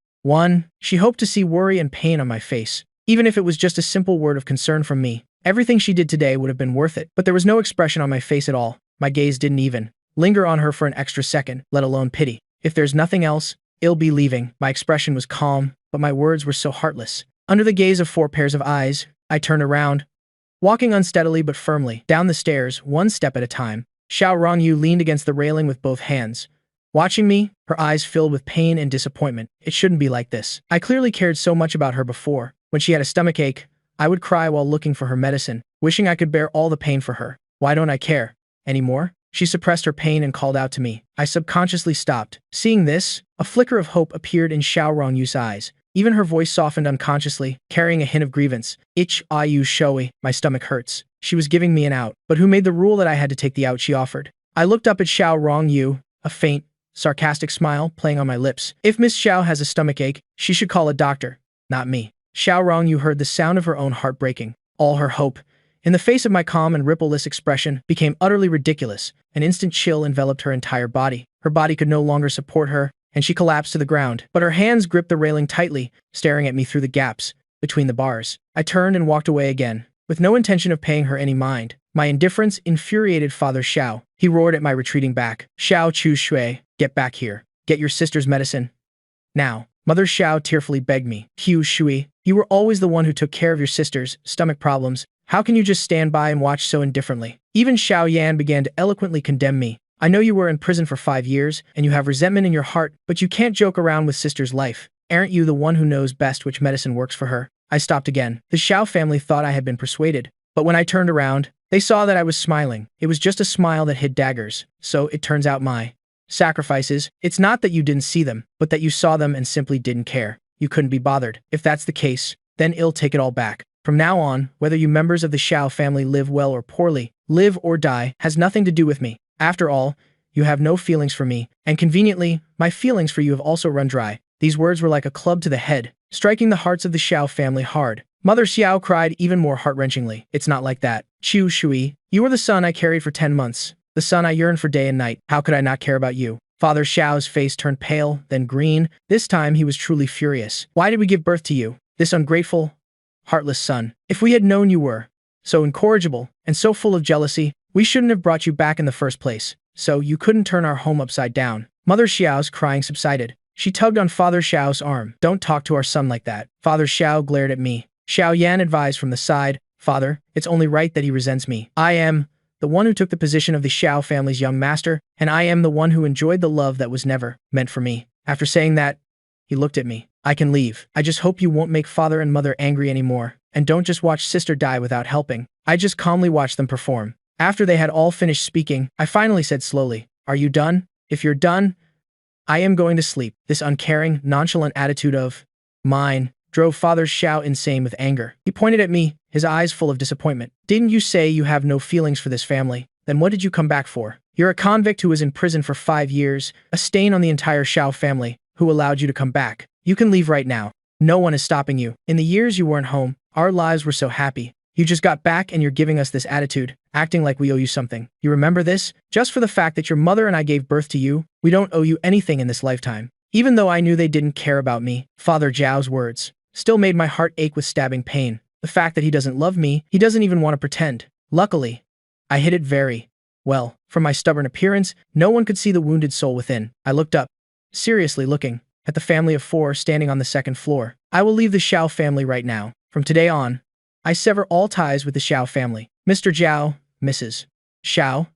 She hoped to see worry and pain on my face. Even if it was just a simple word of concern from me, everything she did today would have been worth it. But there was no expression on my face at all. My gaze didn't even linger on her for an extra second, let alone pity. If there's nothing else, I'll be leaving. My expression was calm, but my words were so heartless. Under the gaze of 4 pairs of eyes, I turned around, walking unsteadily but firmly down the stairs, one step at a time. Xiao Rongyu leaned against the railing with both hands, watching me, her eyes filled with pain and disappointment. It shouldn't be like this. I clearly cared so much about her before. When she had a stomachache, I would cry while looking for her medicine, wishing I could bear all the pain for her. Why don't I care anymore? She suppressed her pain and called out to me. I subconsciously stopped. Seeing this, a flicker of hope appeared in Xiao Rongyu's eyes. Even her voice softened unconsciously, carrying a hint of grievance. Ayu showy, my stomach hurts. She was giving me an out, but who made the rule that I had to take the out she offered? I looked up at Xiao Rongyu, a faint, sarcastic smile playing on my lips. If Miss Xiao has a stomachache, she should call a doctor, not me. Xiao Rongyu heard the sound of her own heart breaking. All her hope, in the face of my calm and rippleless expression, became utterly ridiculous. An instant chill enveloped her entire body. Her body could no longer support her, and she collapsed to the ground. But her hands gripped the railing tightly, staring at me through the gaps between the bars. I turned and walked away again, with no intention of paying her any mind. My indifference infuriated Father Xiao. He roared at my retreating back. Xiao Chu Shui, get back here. Get your sister's medicine. Now. Mother Xiao tearfully begged me. Hu Shui, you were always the one who took care of your sister's stomach problems. How can you just stand by and watch so indifferently? Even Xiao Yan began to eloquently condemn me. I know you were in prison for 5 years, and you have resentment in your heart, but you can't joke around with sister's life. Aren't you the one who knows best which medicine works for her? I stopped again. The Xiao family thought I had been persuaded, but when I turned around, they saw that I was smiling. It was just a smile that hid daggers. So it turns out my sacrifices, it's not that you didn't see them, but that you saw them and simply didn't care. You couldn't be bothered. If that's the case, then I'll take it all back. From now on, whether you members of the Xiao family live well or poorly, live or die, has nothing to do with me. After all, you have no feelings for me, and conveniently, my feelings for you have also run dry. These words were like a club to the head, striking the hearts of the Xiao family hard. Mother Xiao cried even more heart-wrenchingly. It's not like that. Chu Shui, you were the son I carried for 10 months. The son I yearned for day and night. How could I not care about you? Father Xiao's face turned pale, then green. This time he was truly furious. Why did we give birth to you? This ungrateful, heartless son. If we had known you were so incorrigible and so full of jealousy, we shouldn't have brought you back in the first place. So you couldn't turn our home upside down. Mother Xiao's crying subsided. She tugged on Father Xiao's arm. Don't talk to our son like that. Father Xiao glared at me. Xiao Yan advised from the side. Father, it's only right that he resents me. I am the one who took the position of the Xiao family's young master, and I am the one who enjoyed the love that was never meant for me. After saying that, he looked at me. I can leave. I just hope you won't make father and mother angry anymore, and don't just watch sister die without helping. I just calmly watched them perform. After they had all finished speaking, I finally said slowly, Are you done? If you're done, I am going to sleep. This uncaring, nonchalant attitude of mine drove Father Xiao insane with anger. He pointed at me, his eyes full of disappointment. Didn't you say you have no feelings for this family? Then what did you come back for? You're a convict who was in prison for 5 years, a stain on the entire Xiao family, who allowed you to come back. You can leave right now. No one is stopping you. In the years you weren't home, our lives were so happy. You just got back and you're giving us this attitude, acting like we owe you something. You remember this? Just for the fact that your mother and I gave birth to you, we don't owe you anything in this lifetime. Even though I knew they didn't care about me, Father Zhao's words still made my heart ache with stabbing pain. The fact that he doesn't love me, he doesn't even want to pretend. Luckily, I hid it very well. From my stubborn appearance, no one could see the wounded soul within. I looked up, seriously looking at the family of 4 standing on the 2nd floor. I will leave the Xiao family right now. From today on, I sever all ties with the Xiao family. Mr. Zhao, Mrs. Xiao,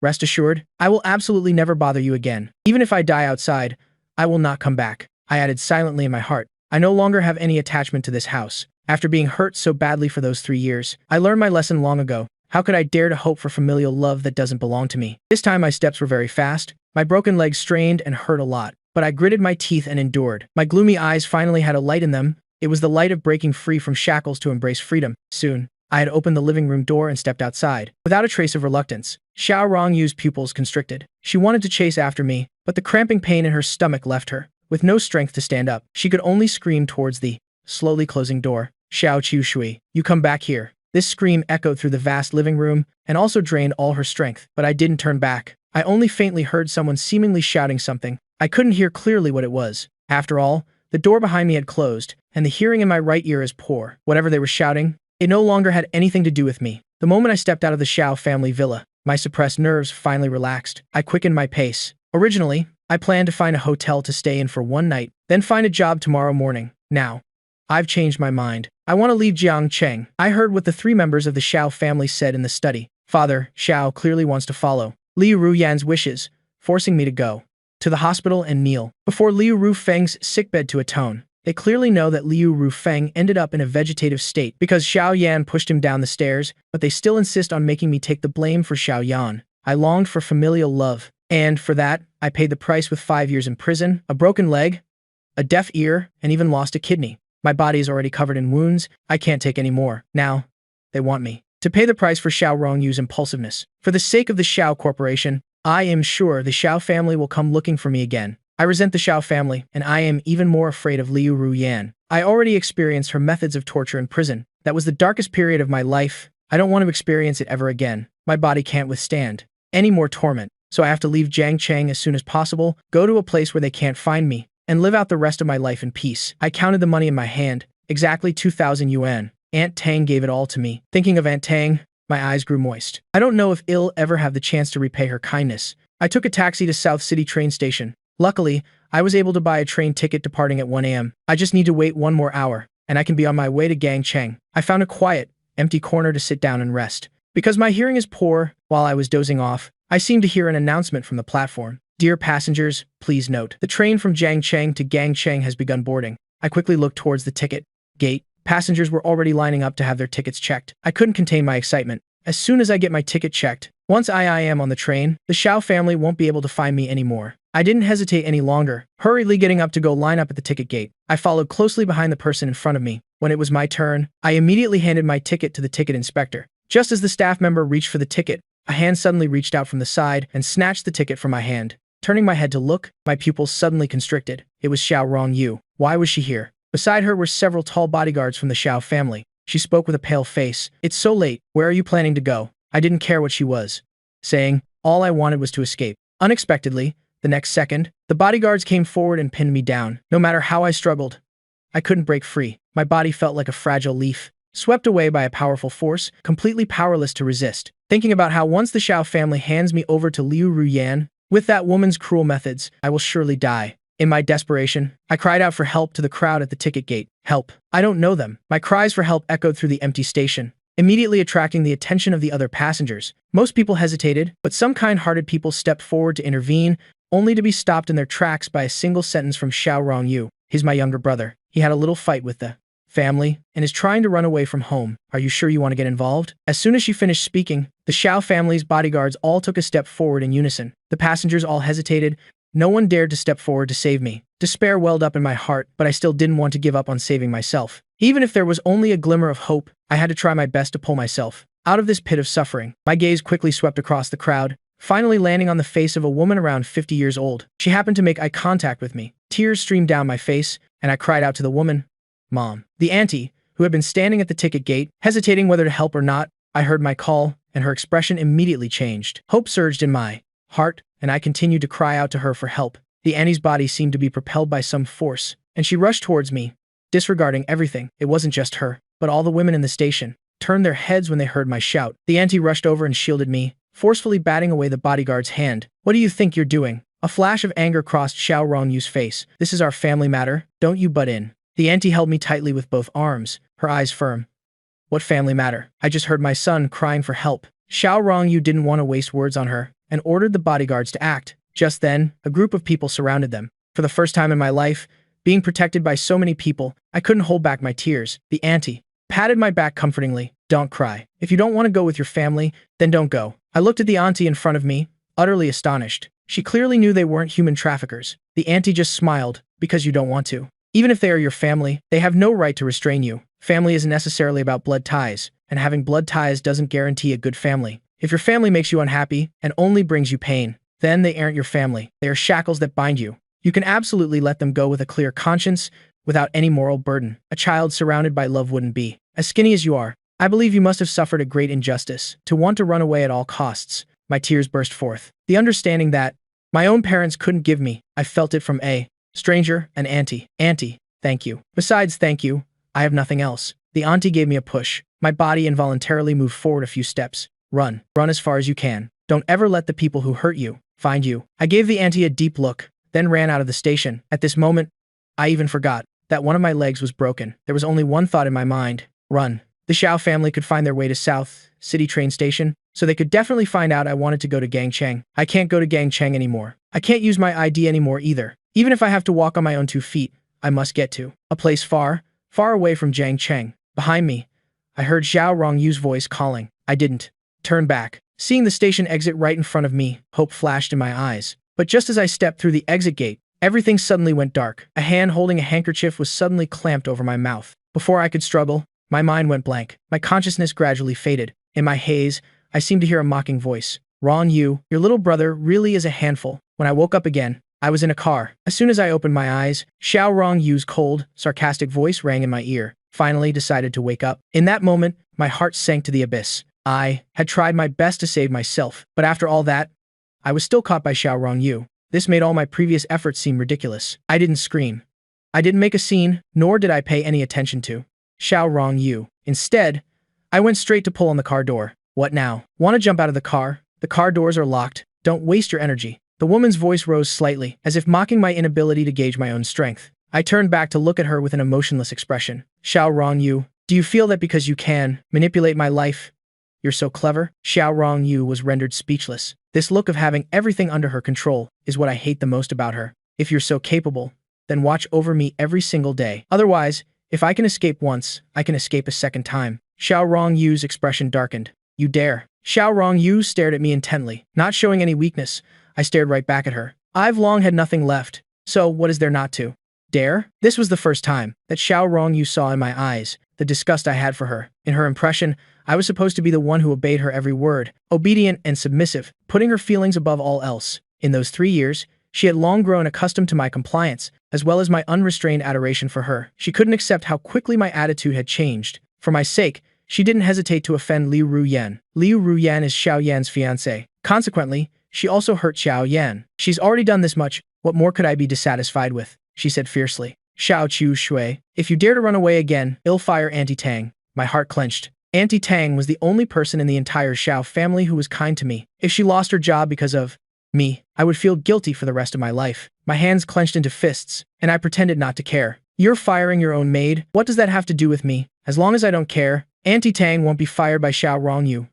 rest assured, I will absolutely never bother you again. Even if I die outside, I will not come back. I added silently in my heart. I no longer have any attachment to this house. After being hurt so badly for those 3 years, I learned my lesson long ago. How could I dare to hope for familial love that doesn't belong to me? This time my steps were very fast. My broken legs strained and hurt a lot, but I gritted my teeth and endured. My gloomy eyes finally had a light in them. It was the light of breaking free from shackles to embrace freedom. Soon, I had opened the living room door and stepped outside, without a trace of reluctance. Xiao Rongyu's pupils constricted. She wanted to chase after me, but the cramping pain in her stomach left her. With no strength to stand up, she could only scream towards the slowly closing door. Xiao Chu Shui, you come back here. This scream echoed through the vast living room and also drained all her strength, but I didn't turn back. I only faintly heard someone seemingly shouting something. I couldn't hear clearly what it was. After all, the door behind me had closed, and the hearing in my right ear is poor. Whatever they were shouting, it no longer had anything to do with me. The moment I stepped out of the Xiao family villa, my suppressed nerves finally relaxed. I quickened my pace. Originally, I planned to find a hotel to stay in for one night, then find a job tomorrow morning. Now, I've changed my mind. I want to leave Jiangcheng. I heard what the three members of the Xiao family said in the study. Father, Xiao clearly wants to follow Liu Ruyan's wishes, forcing me to go to the hospital and kneel before Liu Rufeng's sickbed to atone. They clearly know that Liu Rufeng ended up in a vegetative state because Xiao Yan pushed him down the stairs, but they still insist on making me take the blame for Xiao Yan. I longed for familial love, and for that, I paid the price with 5 years in prison, a broken leg, a deaf ear, and even lost a kidney. My body is already covered in wounds. I can't take any more. Now, they want me to pay the price for Xiao Rongyu's impulsiveness. For the sake of the Xiao Corporation, I am sure the Xiao family will come looking for me again. I resent the Xiao family, and I am even more afraid of Liu Ruyan. I already experienced her methods of torture in prison. That was the darkest period of my life. I don't want to experience it ever again. My body can't withstand any more torment, so I have to leave Jiangcheng as soon as possible, go to a place where they can't find me, and live out the rest of my life in peace. I counted the money in my hand, exactly 2,000 yuan. Aunt Tang gave it all to me. Thinking of Aunt Tang, my eyes grew moist. I don't know if I'll ever have the chance to repay her kindness. I took a taxi to South City train station. Luckily, I was able to buy a train ticket departing at 1 a.m. I just need to wait 1 more hour, and I can be on my way to Gangcheng. I found a quiet, empty corner to sit down and rest. Because my hearing is poor, while I was dozing off, I seemed to hear an announcement from the platform. Dear passengers, please note, the train from Jiangcheng to Gangcheng has begun boarding. I quickly looked towards the ticket gate. Passengers were already lining up to have their tickets checked. I couldn't contain my excitement. As soon as I get my ticket checked, once I am on the train, the Xiao family won't be able to find me anymore. I didn't hesitate any longer, hurriedly getting up to go line up at the ticket gate. I followed closely behind the person in front of me. When it was my turn, I immediately handed my ticket to the ticket inspector. Just as the staff member reached for the ticket, a hand suddenly reached out from the side and snatched the ticket from my hand. Turning my head to look, my pupils suddenly constricted. It was Xiao Rongyu. Why was she here? Beside her were several tall bodyguards from the Xiao family. She spoke with a pale face. It's so late. Where are you planning to go? I didn't care what she was saying. All I wanted was to escape. Unexpectedly, the next second, the bodyguards came forward and pinned me down. No matter how I struggled, I couldn't break free. My body felt like a fragile leaf, swept away by a powerful force, completely powerless to resist. Thinking about how once the Xiao family hands me over to Liu Ruyan, with that woman's cruel methods, I will surely die. In my desperation, I cried out for help to the crowd at the ticket gate. Help. I don't know them. My cries for help echoed through the empty station, immediately attracting the attention of the other passengers. Most people hesitated, but some kind-hearted people stepped forward to intervene, only to be stopped in their tracks by a single sentence from Xiao Rongyu. He's my younger brother. He had a little fight with the family and is trying to run away from home. Are you sure you want to get involved? As soon as she finished speaking, the Xiao family's bodyguards all took a step forward in unison. The passengers all hesitated. No one dared to step forward to save me. Despair welled up in my heart, but I still didn't want to give up on saving myself. Even if there was only a glimmer of hope, I had to try my best to pull myself out of this pit of suffering. My gaze quickly swept across the crowd, finally landing on the face of a woman around 50 years old. She happened to make eye contact with me. Tears streamed down my face, and I cried out to the woman, Mom. The auntie, who had been standing at the ticket gate, hesitating whether to help or not, I heard my call, and her expression immediately changed. Hope surged in my heart, and I continued to cry out to her for help. The auntie's body seemed to be propelled by some force, and she rushed towards me, disregarding everything. It wasn't just her, but all the women in the station turned their heads when they heard my shout. The auntie rushed over and shielded me, forcefully batting away the bodyguard's hand. What do you think you're doing? A flash of anger crossed Xiao Rongyu's face. This is our family matter. Don't you butt in. The auntie held me tightly with both arms, her eyes firm. What family matter? I just heard my son crying for help. Xiao Rongyu didn't want to waste words on her and ordered the bodyguards to act. Just then, a group of people surrounded them. For the first time in my life, being protected by so many people, I couldn't hold back my tears. The auntie patted my back comfortingly. Don't cry. If you don't want to go with your family, then don't go. I looked at the auntie in front of me, utterly astonished. She clearly knew they weren't human traffickers. The auntie just smiled, because you don't want to. Even if they are your family, they have no right to restrain you. Family isn't necessarily about blood ties, and having blood ties doesn't guarantee a good family. If your family makes you unhappy and only brings you pain, then they aren't your family. They are shackles that bind you. You can absolutely let them go with a clear conscience, without any moral burden. A child surrounded by love wouldn't be as skinny as you are. I believe you must have suffered a great injustice, to want to run away at all costs. My tears burst forth. The understanding that my own parents couldn't give me, I felt it from a stranger, an auntie. Auntie, thank you. Besides thank you, I have nothing else. The auntie gave me a push. My body involuntarily moved forward a few steps. Run. Run as far as you can. Don't ever let the people who hurt you find you. I gave the auntie a deep look, then ran out of the station. At this moment, I even forgot that one of my legs was broken. There was only one thought in my mind. Run. The Xiao family could find their way to South City train station, so they could definitely find out I wanted to go to Gangcheng. I can't go to Gangcheng anymore. I can't use my ID anymore either. Even if I have to walk on my own 2 feet, I must get to a place far, far away from Gangcheng. Behind me, I heard Zhao Rongyu's voice calling. I didn't turn back. Seeing the station exit right in front of me, hope flashed in my eyes. But just as I stepped through the exit gate, everything suddenly went dark. A hand holding a handkerchief was suddenly clamped over my mouth. Before I could struggle, my mind went blank. My consciousness gradually faded. In my haze, I seemed to hear a mocking voice. Ron Yu, your little brother really is a handful. When I woke up again, I was in a car. As soon as I opened my eyes, Xiao Rongyu's cold, sarcastic voice rang in my ear. Finally decided to wake up. In that moment, my heart sank to the abyss. I had tried my best to save myself, but after all that, I was still caught by Xiao Rongyu. This made all my previous efforts seem ridiculous. I didn't scream. I didn't make a scene, nor did I pay any attention to Xiao Rongyu. Instead, I went straight to pull on the car door. What now? Want to jump out of the car? The car doors are locked. Don't waste your energy. The woman's voice rose slightly, as if mocking my inability to gauge my own strength. I turned back to look at her with an emotionless expression. Xiao Rongyu, do you feel that because you can manipulate my life, you're so clever? Xiao Rongyu was rendered speechless. This look of having everything under her control is what I hate the most about her. If you're so capable, then watch over me every single day. Otherwise, if I can escape once, I can escape a second time. Xiao Rongyu's expression darkened. You dare? Xiao Rongyu stared at me intently. Not showing any weakness, I stared right back at her. I've long had nothing left, so what is there not to dare? This was the first time that Xiao Rongyu saw in my eyes the disgust I had for her. In her impression, I was supposed to be the one who obeyed her every word, obedient and submissive, putting her feelings above all else. In those 3 years, she had long grown accustomed to my compliance, as well as my unrestrained adoration for her. She couldn't accept how quickly my attitude had changed. For my sake, she didn't hesitate to offend Liu Ruyan. Liu Ruyan is Xiao Yan's fiancé. Consequently, she also hurt Xiao Yan. She's already done this much, what more could I be dissatisfied with? She said fiercely. Xiao Chu Shui, if you dare to run away again, I'll fire Auntie Tang. My heart clenched. Auntie Tang was the only person in the entire Xiao family who was kind to me. If she lost her job because of me, I would feel guilty for the rest of my life. My hands clenched into fists, and I pretended not to care. You're firing your own maid? What does that have to do with me? As long as I don't care, Auntie Tang won't be fired by Xiao Rongyu.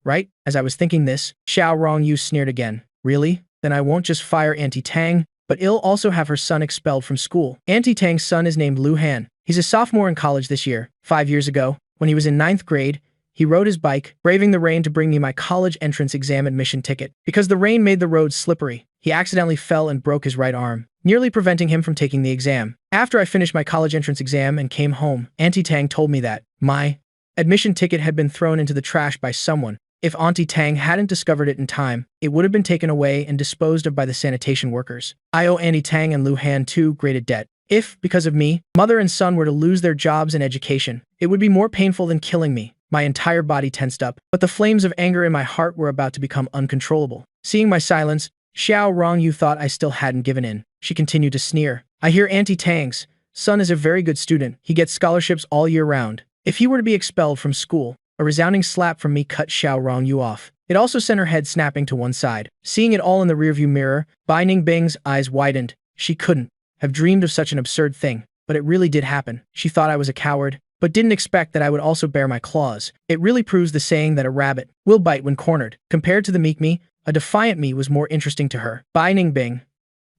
Right? As I was thinking this, Xiao Rongyu sneered again. Really? Then I won't just fire Auntie Tang, but I'll also have her son expelled from school. Auntie Tang's son is named Lu Han. He's a sophomore in college this year. 5 years ago, when he was in 9th grade, he rode his bike, braving the rain to bring me my college entrance exam admission ticket. Because the rain made the road slippery, he accidentally fell and broke his right arm, nearly preventing him from taking the exam. After I finished my college entrance exam and came home, Auntie Tang told me that my admission ticket had been thrown into the trash by someone. If Auntie Tang hadn't discovered it in time, it would have been taken away and disposed of by the sanitation workers. I owe Auntie Tang and Lu Han too great a debt. If, because of me, mother and son were to lose their jobs and education, it would be more painful than killing me. My entire body tensed up, but the flames of anger in my heart were about to become uncontrollable. Seeing my silence, Xiao Rongyu thought I still hadn't given in. She continued to sneer. I hear Auntie Tang's son is a very good student. He gets scholarships all year round. If he were to be expelled from school, a resounding slap from me cut Xiao Rongyu off. It also sent her head snapping to one side. Seeing it all in the rearview mirror, Bai Ningbing's eyes widened. She couldn't have dreamed of such an absurd thing, but it really did happen. She thought I was a coward, but didn't expect that I would also bare my claws. It really proves the saying that a rabbit will bite when cornered. Compared to the meek me, a defiant me was more interesting to her. Bai Ningbing,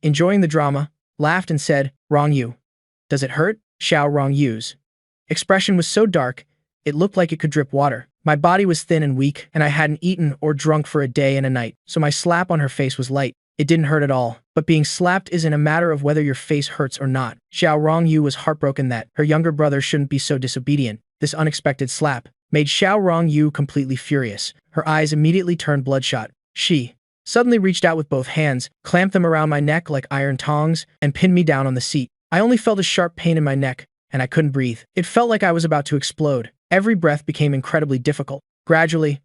enjoying the drama, laughed and said, Rongyu, does it hurt? Xiao Rongyu's expression was so dark, it looked like it could drip water. My body was thin and weak, and I hadn't eaten or drunk for a day and a night, so my slap on her face was light. It didn't hurt at all, but being slapped isn't a matter of whether your face hurts or not. Xiao Rongyu was heartbroken that her younger brother shouldn't be so disobedient. This unexpected slap made Xiao Rongyu completely furious. Her eyes immediately turned bloodshot. She suddenly reached out with both hands, clamped them around my neck like iron tongs, and pinned me down on the seat. I only felt a sharp pain in my neck, and I couldn't breathe. It felt like I was about to explode. Every breath became incredibly difficult. Gradually,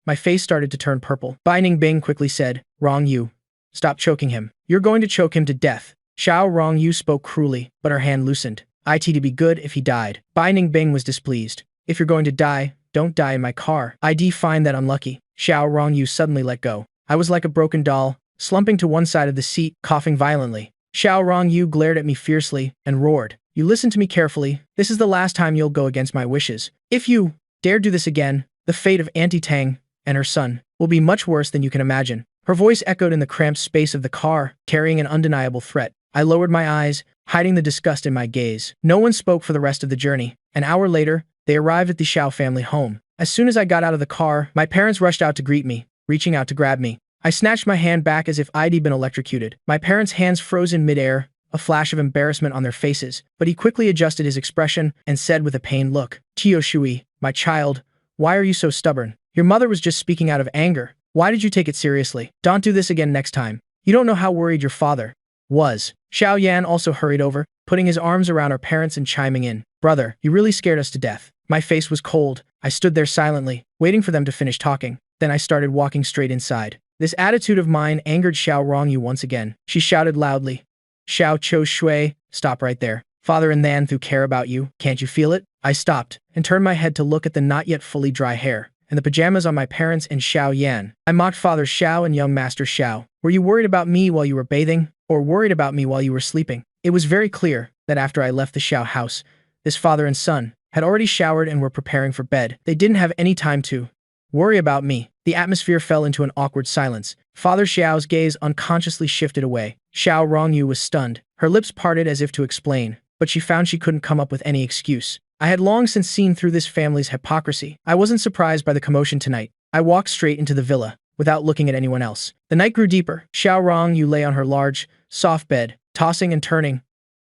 my face started to turn purple. Bai Ningbing quickly said, "Rong Yu, stop choking him. You're going to choke him to death." Xiao Rong Yu spoke cruelly, but her hand loosened. "It'd be good if he died." Bai Ningbing was displeased. "If you're going to die, don't die in my car. I'd find that unlucky." Xiao Rong Yu suddenly let go. I was like a broken doll, slumping to one side of the seat, coughing violently. Xiao Rong Yu glared at me fiercely and roared, "You listen to me carefully. This is the last time you'll go against my wishes. If you dare do this again, the fate of Auntie Tang and her son will be much worse than you can imagine." Her voice echoed in the cramped space of the car, carrying an undeniable threat. I lowered my eyes, hiding the disgust in my gaze. No one spoke for the rest of the journey. An hour later, they arrived at the Xiao family home. As soon as I got out of the car, my parents rushed out to greet me, reaching out to grab me. I snatched my hand back as if I'd been electrocuted. My parents' hands froze in midair, a flash of embarrassment on their faces, but he quickly adjusted his expression and said with a pained look, "Tio Shui, my child, why are you so stubborn? Your mother was just speaking out of anger. Why did you take it seriously? Don't do this again next time. You don't know how worried your father was." Xiao Yan also hurried over, putting his arms around our parents and chiming in, "Brother, you really scared us to death." My face was cold. I stood there silently, waiting for them to finish talking. Then I started walking straight inside. This attitude of mine angered Xiao Rongyu once again. She shouted loudly, "Xiao Cho Shui, stop right there. Father and Nanthu care about you. Can't you feel it?" I stopped and turned my head to look at the not yet fully dry hair and the pajamas on my parents and Xiao Yan. I mocked Father Xiao and young Master Xiao. "Were you worried about me while you were bathing, or worried about me while you were sleeping?" It was very clear that after I left the Xiao house, this father and son had already showered and were preparing for bed. They didn't have any time to worry about me. The atmosphere fell into an awkward silence. Father Xiao's gaze unconsciously shifted away. Xiao Rongyu was stunned. Her lips parted as if to explain, but she found she couldn't come up with any excuse. I had long since seen through this family's hypocrisy. I wasn't surprised by the commotion tonight. I walked straight into the villa, without looking at anyone else. The night grew deeper. Xiao Rongyu lay on her large, soft bed, tossing and turning,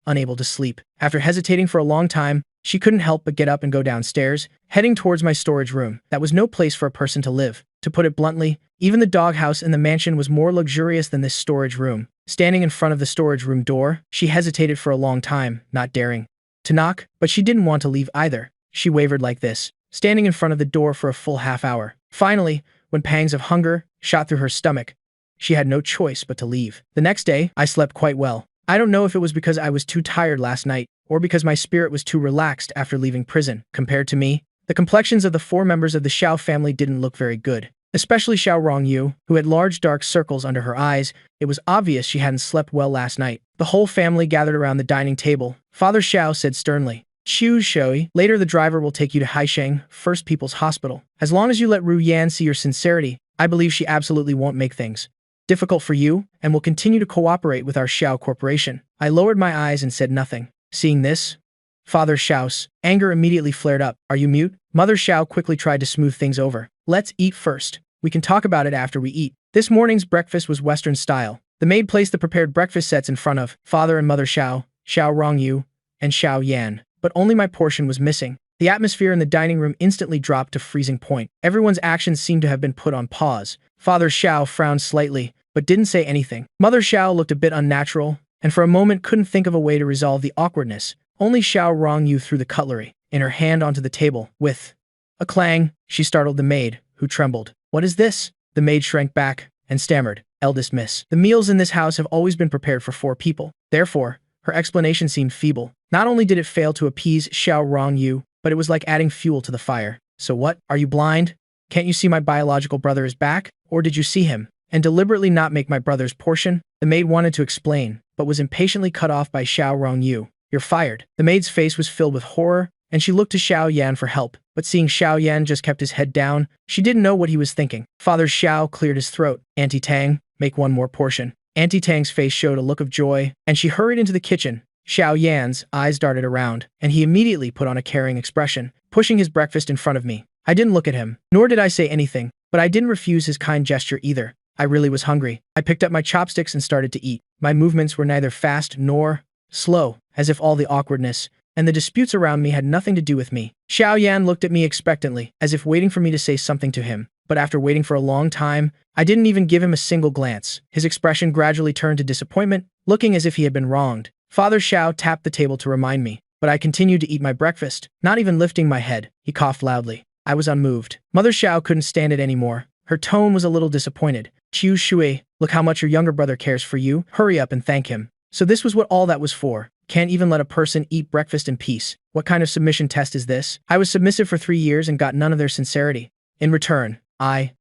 unable to sleep. After hesitating for a long time, she couldn't help but get up and go downstairs, heading towards my storage room. That was no place for a person to live. To put it bluntly, even the doghouse in the mansion was more luxurious than this storage room. Standing in front of the storage room door, she hesitated for a long time, not daring to knock, but she didn't want to leave either. She wavered like this, standing in front of the door for a full half-hour. Finally, when pangs of hunger shot through her stomach, she had no choice but to leave. The next day, I slept quite well. I don't know if it was because I was too tired last night, or because my spirit was too relaxed after leaving prison. Compared to me, the complexions of the 4 members of the Xiao family didn't look very good. Especially Xiao Rongyu, who had large dark circles under her eyes. It was obvious she hadn't slept well last night. The whole family gathered around the dining table. Father Xiao said sternly, "Choose Shui. Later the driver will take you to Haisheng, First People's Hospital. As long as you let Ru Yan see your sincerity, I believe she absolutely won't make things difficult for you, and will continue to cooperate with our Xiao Corporation." I lowered my eyes and said nothing. Seeing this, Father Xiao's anger immediately flared up. "Are you mute?" Mother Xiao quickly tried to smooth things over. "Let's eat first. We can talk about it after we eat." This morning's breakfast was Western style. The maid placed the prepared breakfast sets in front of Father and Mother Xiao, Xiao Rongyu, and Xiao Yan, but only my portion was missing. The atmosphere in the dining room instantly dropped to freezing point. Everyone's actions seemed to have been put on pause. Father Xiao frowned slightly, but didn't say anything. Mother Xiao looked a bit unnatural, and for a moment couldn't think of a way to resolve the awkwardness. Only Xiao Rongyu threw the cutlery in her hand onto the table. With a clang, she startled the maid, who trembled. "What is this?" The maid shrank back and stammered, "Eldest miss. The meals in this house have always been prepared for 4 people. Therefore, her explanation seemed feeble. Not only did it fail to appease Xiao Rongyu, but it was like adding fuel to the fire. "So what? Are you blind? Can't you see my biological brother is back? Or did you see him and deliberately not make my brother's portion?" The maid wanted to explain, but was impatiently cut off by Xiao Rongyu. "You're fired." The maid's face was filled with horror, and she looked to Xiao Yan for help, but seeing Xiao Yan just kept his head down, she didn't know what he was thinking. Father Xiao cleared his throat. "Auntie Tang, make 1 more portion." Auntie Tang's face showed a look of joy, and she hurried into the kitchen. Xiao Yan's eyes darted around, and he immediately put on a caring expression, pushing his breakfast in front of me. I didn't look at him, nor did I say anything, but I didn't refuse his kind gesture either. I really was hungry. I picked up my chopsticks and started to eat. My movements were neither fast nor slow, as if all the awkwardness and the disputes around me had nothing to do with me. Xiao Yan looked at me expectantly, as if waiting for me to say something to him, but after waiting for a long time, I didn't even give him a single glance. His expression gradually turned to disappointment, looking as if he had been wronged. Father Xiao tapped the table to remind me, but I continued to eat my breakfast, not even lifting my head. He coughed loudly. I was unmoved. Mother Xiao couldn't stand it anymore. Her tone was a little disappointed. Qiu Shui, look how much your younger brother cares for you. Hurry up and thank him. So this was what all that was for. Can't even let a person eat breakfast in peace. What kind of submission test is this? I was submissive for 3 years and got none of their sincerity. In return,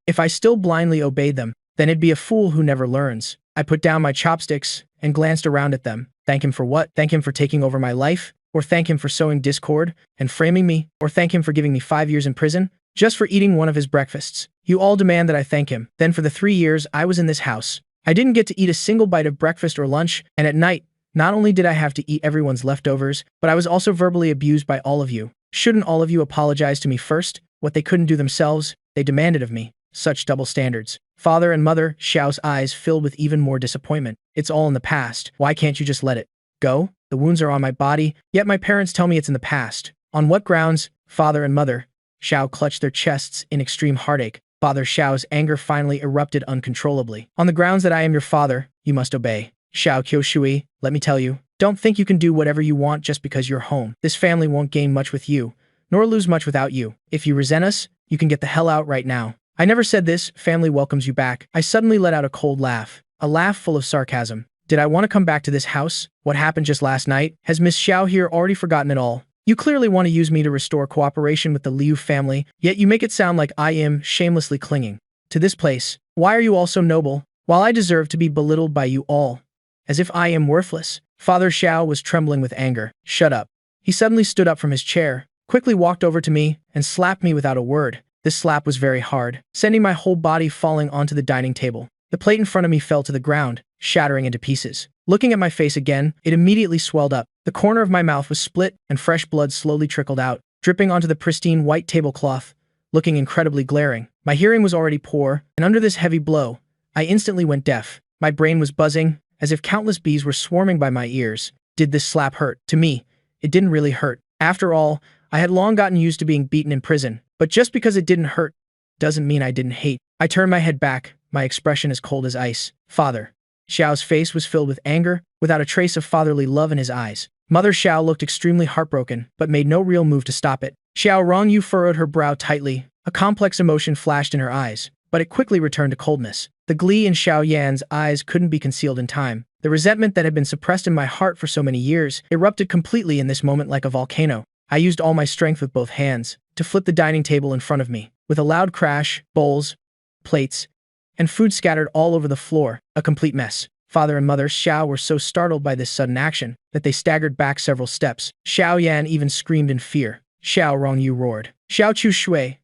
if I still blindly obeyed them, then it'd be a fool who never learns. I put down my chopsticks and glanced around at them. Thank him for what? Thank him for taking over my life? Or thank him for sowing discord and framing me? Or thank him for giving me 5 years in prison? Just for eating one of his breakfasts. You all demand that I thank him. Then for the 3 years I was in this house, I didn't get to eat a single bite of breakfast or lunch, and at night, not only did I have to eat everyone's leftovers, but I was also verbally abused by all of you. Shouldn't all of you apologize to me first? What they couldn't do themselves, they demanded of me. Such double standards. Father and Mother Xiao's eyes filled with even more disappointment. It's all in the past. Why can't you just let it go? The wounds are on my body, yet my parents tell me it's in the past. On what grounds? Father and Mother Xiao clutched their chests in extreme heartache. Father Xiao's anger finally erupted uncontrollably. On the grounds that I am your father, you must obey. Xiao Qiushui, let me tell you, don't think you can do whatever you want just because you're home. This family won't gain much with you, nor lose much without you. If you resent us, you can get the hell out right now. I never said this, family welcomes you back. I suddenly let out a cold laugh, a laugh full of sarcasm. Did I want to come back to this house? What happened just last night? Has Miss Xiao here already forgotten it all? You clearly want to use me to restore cooperation with the Liu family, yet you make it sound like I am shamelessly clinging to this place. Why are you all so noble, while I deserve to be belittled by you all? As if I am worthless. Father Xiao was trembling with anger. Shut up. He suddenly stood up from his chair, quickly walked over to me, and slapped me without a word. This slap was very hard, sending my whole body falling onto the dining table. The plate in front of me fell to the ground, shattering into pieces. Looking at my face again, it immediately swelled up. The corner of my mouth was split, and fresh blood slowly trickled out, dripping onto the pristine white tablecloth, looking incredibly glaring. My hearing was already poor, and under this heavy blow, I instantly went deaf. My brain was buzzing, as if countless bees were swarming by my ears. Did this slap hurt? To me, it didn't really hurt. After all, I had long gotten used to being beaten in prison, but just because it didn't hurt doesn't mean I didn't hate. I turned my head back, my expression as cold as ice. Father Xiao's face was filled with anger, without a trace of fatherly love in his eyes. Mother Xiao looked extremely heartbroken, but made no real move to stop it. Xiao Rongyu furrowed her brow tightly. A complex emotion flashed in her eyes, but it quickly returned to coldness. The glee in Xiao Yan's eyes couldn't be concealed in time. The resentment that had been suppressed in my heart for so many years erupted completely in this moment like a volcano. I used all my strength with both hands to flip the dining table in front of me. With a loud crash, bowls, plates, and food scattered all over the floor, a complete mess. Father and Mother Xiao were so startled by this sudden action that they staggered back several steps. Xiao Yan even screamed in fear. Xiao Rongyu roared. Xiao Chu Shui,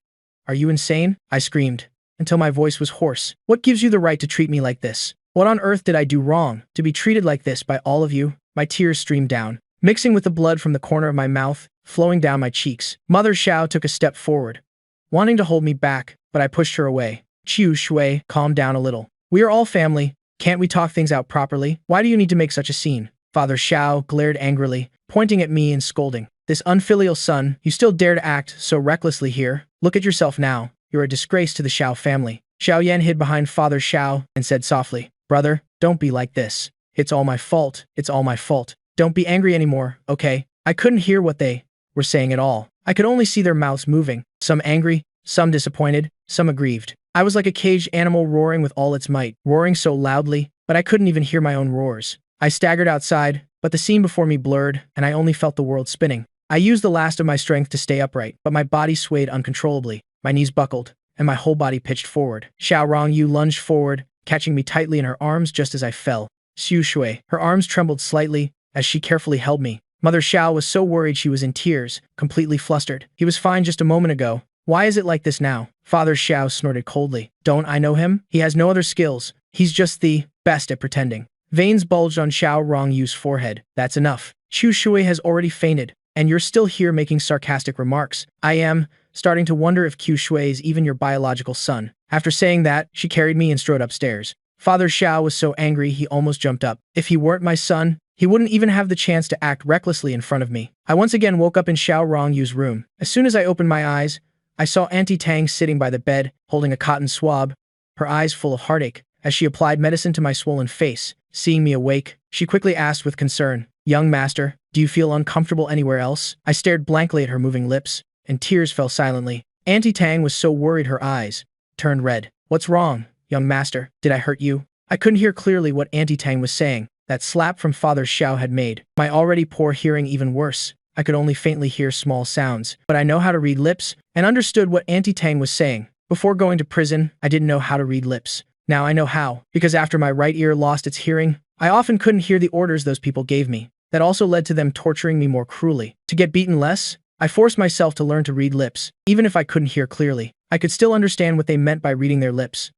are you insane? I screamed, until my voice was hoarse. What gives you the right to treat me like this? What on earth did I do wrong to be treated like this by all of you? My tears streamed down, mixing with the blood from the corner of my mouth, flowing down my cheeks. Mother Xiao took a step forward, wanting to hold me back, but I pushed her away. Qiu Shui, calm down a little. We are all family. Can't we talk things out properly? Why do you need to make such a scene? Father Xiao glared angrily, pointing at me and scolding. This unfilial son, you still dare to act so recklessly here? Look at yourself now. You're a disgrace to the Xiao family. Xiao Yan hid behind Father Xiao and said softly, Brother, don't be like this. It's all my fault. It's all my fault. Don't be angry anymore, okay? I couldn't hear what they were saying at all. I could only see their mouths moving, some angry, some disappointed, some aggrieved. I was like a caged animal roaring with all its might, roaring so loudly, but I couldn't even hear my own roars. I staggered outside, but the scene before me blurred, and I only felt the world spinning. I used the last of my strength to stay upright, but my body swayed uncontrollably. My knees buckled, and my whole body pitched forward. Xiao Rongyu lunged forward, catching me tightly in her arms just as I fell. Xu Shui, her arms trembled slightly as she carefully held me. Mother Xiao was so worried she was in tears, completely flustered. He was fine just a moment ago. Why is it like this now? Father Xiao snorted coldly. Don't I know him? He has no other skills. He's just the best at pretending. Veins bulged on Xiao Rongyu's forehead. That's enough. Xu Shui has already fainted, and you're still here making sarcastic remarks. I am starting to wonder if Qiu Shui is even your biological son. After saying that, she carried me and strode upstairs. Father Xiao was so angry he almost jumped up. If he weren't my son, he wouldn't even have the chance to act recklessly in front of me. I once again woke up in Xiao Rongyu's room. As soon as I opened my eyes, I saw Auntie Tang sitting by the bed, holding a cotton swab, her eyes full of heartache. As she applied medicine to my swollen face, seeing me awake, she quickly asked with concern, Young master, do you feel uncomfortable anywhere else? I stared blankly at her moving lips, and tears fell silently. Auntie Tang was so worried her eyes turned red. What's wrong, young master? Did I hurt you? I couldn't hear clearly what Auntie Tang was saying. That slap from Father Xiao had made my already poor hearing even worse. I could only faintly hear small sounds, but I know how to read lips and understood what Auntie Tang was saying. Before going to prison, I didn't know how to read lips. Now I know how, because after my right ear lost its hearing, I often couldn't hear the orders those people gave me. That also led to them torturing me more cruelly. To get beaten less, I forced myself to learn to read lips. Even if I couldn't hear clearly, I could still understand what they meant by reading their lips.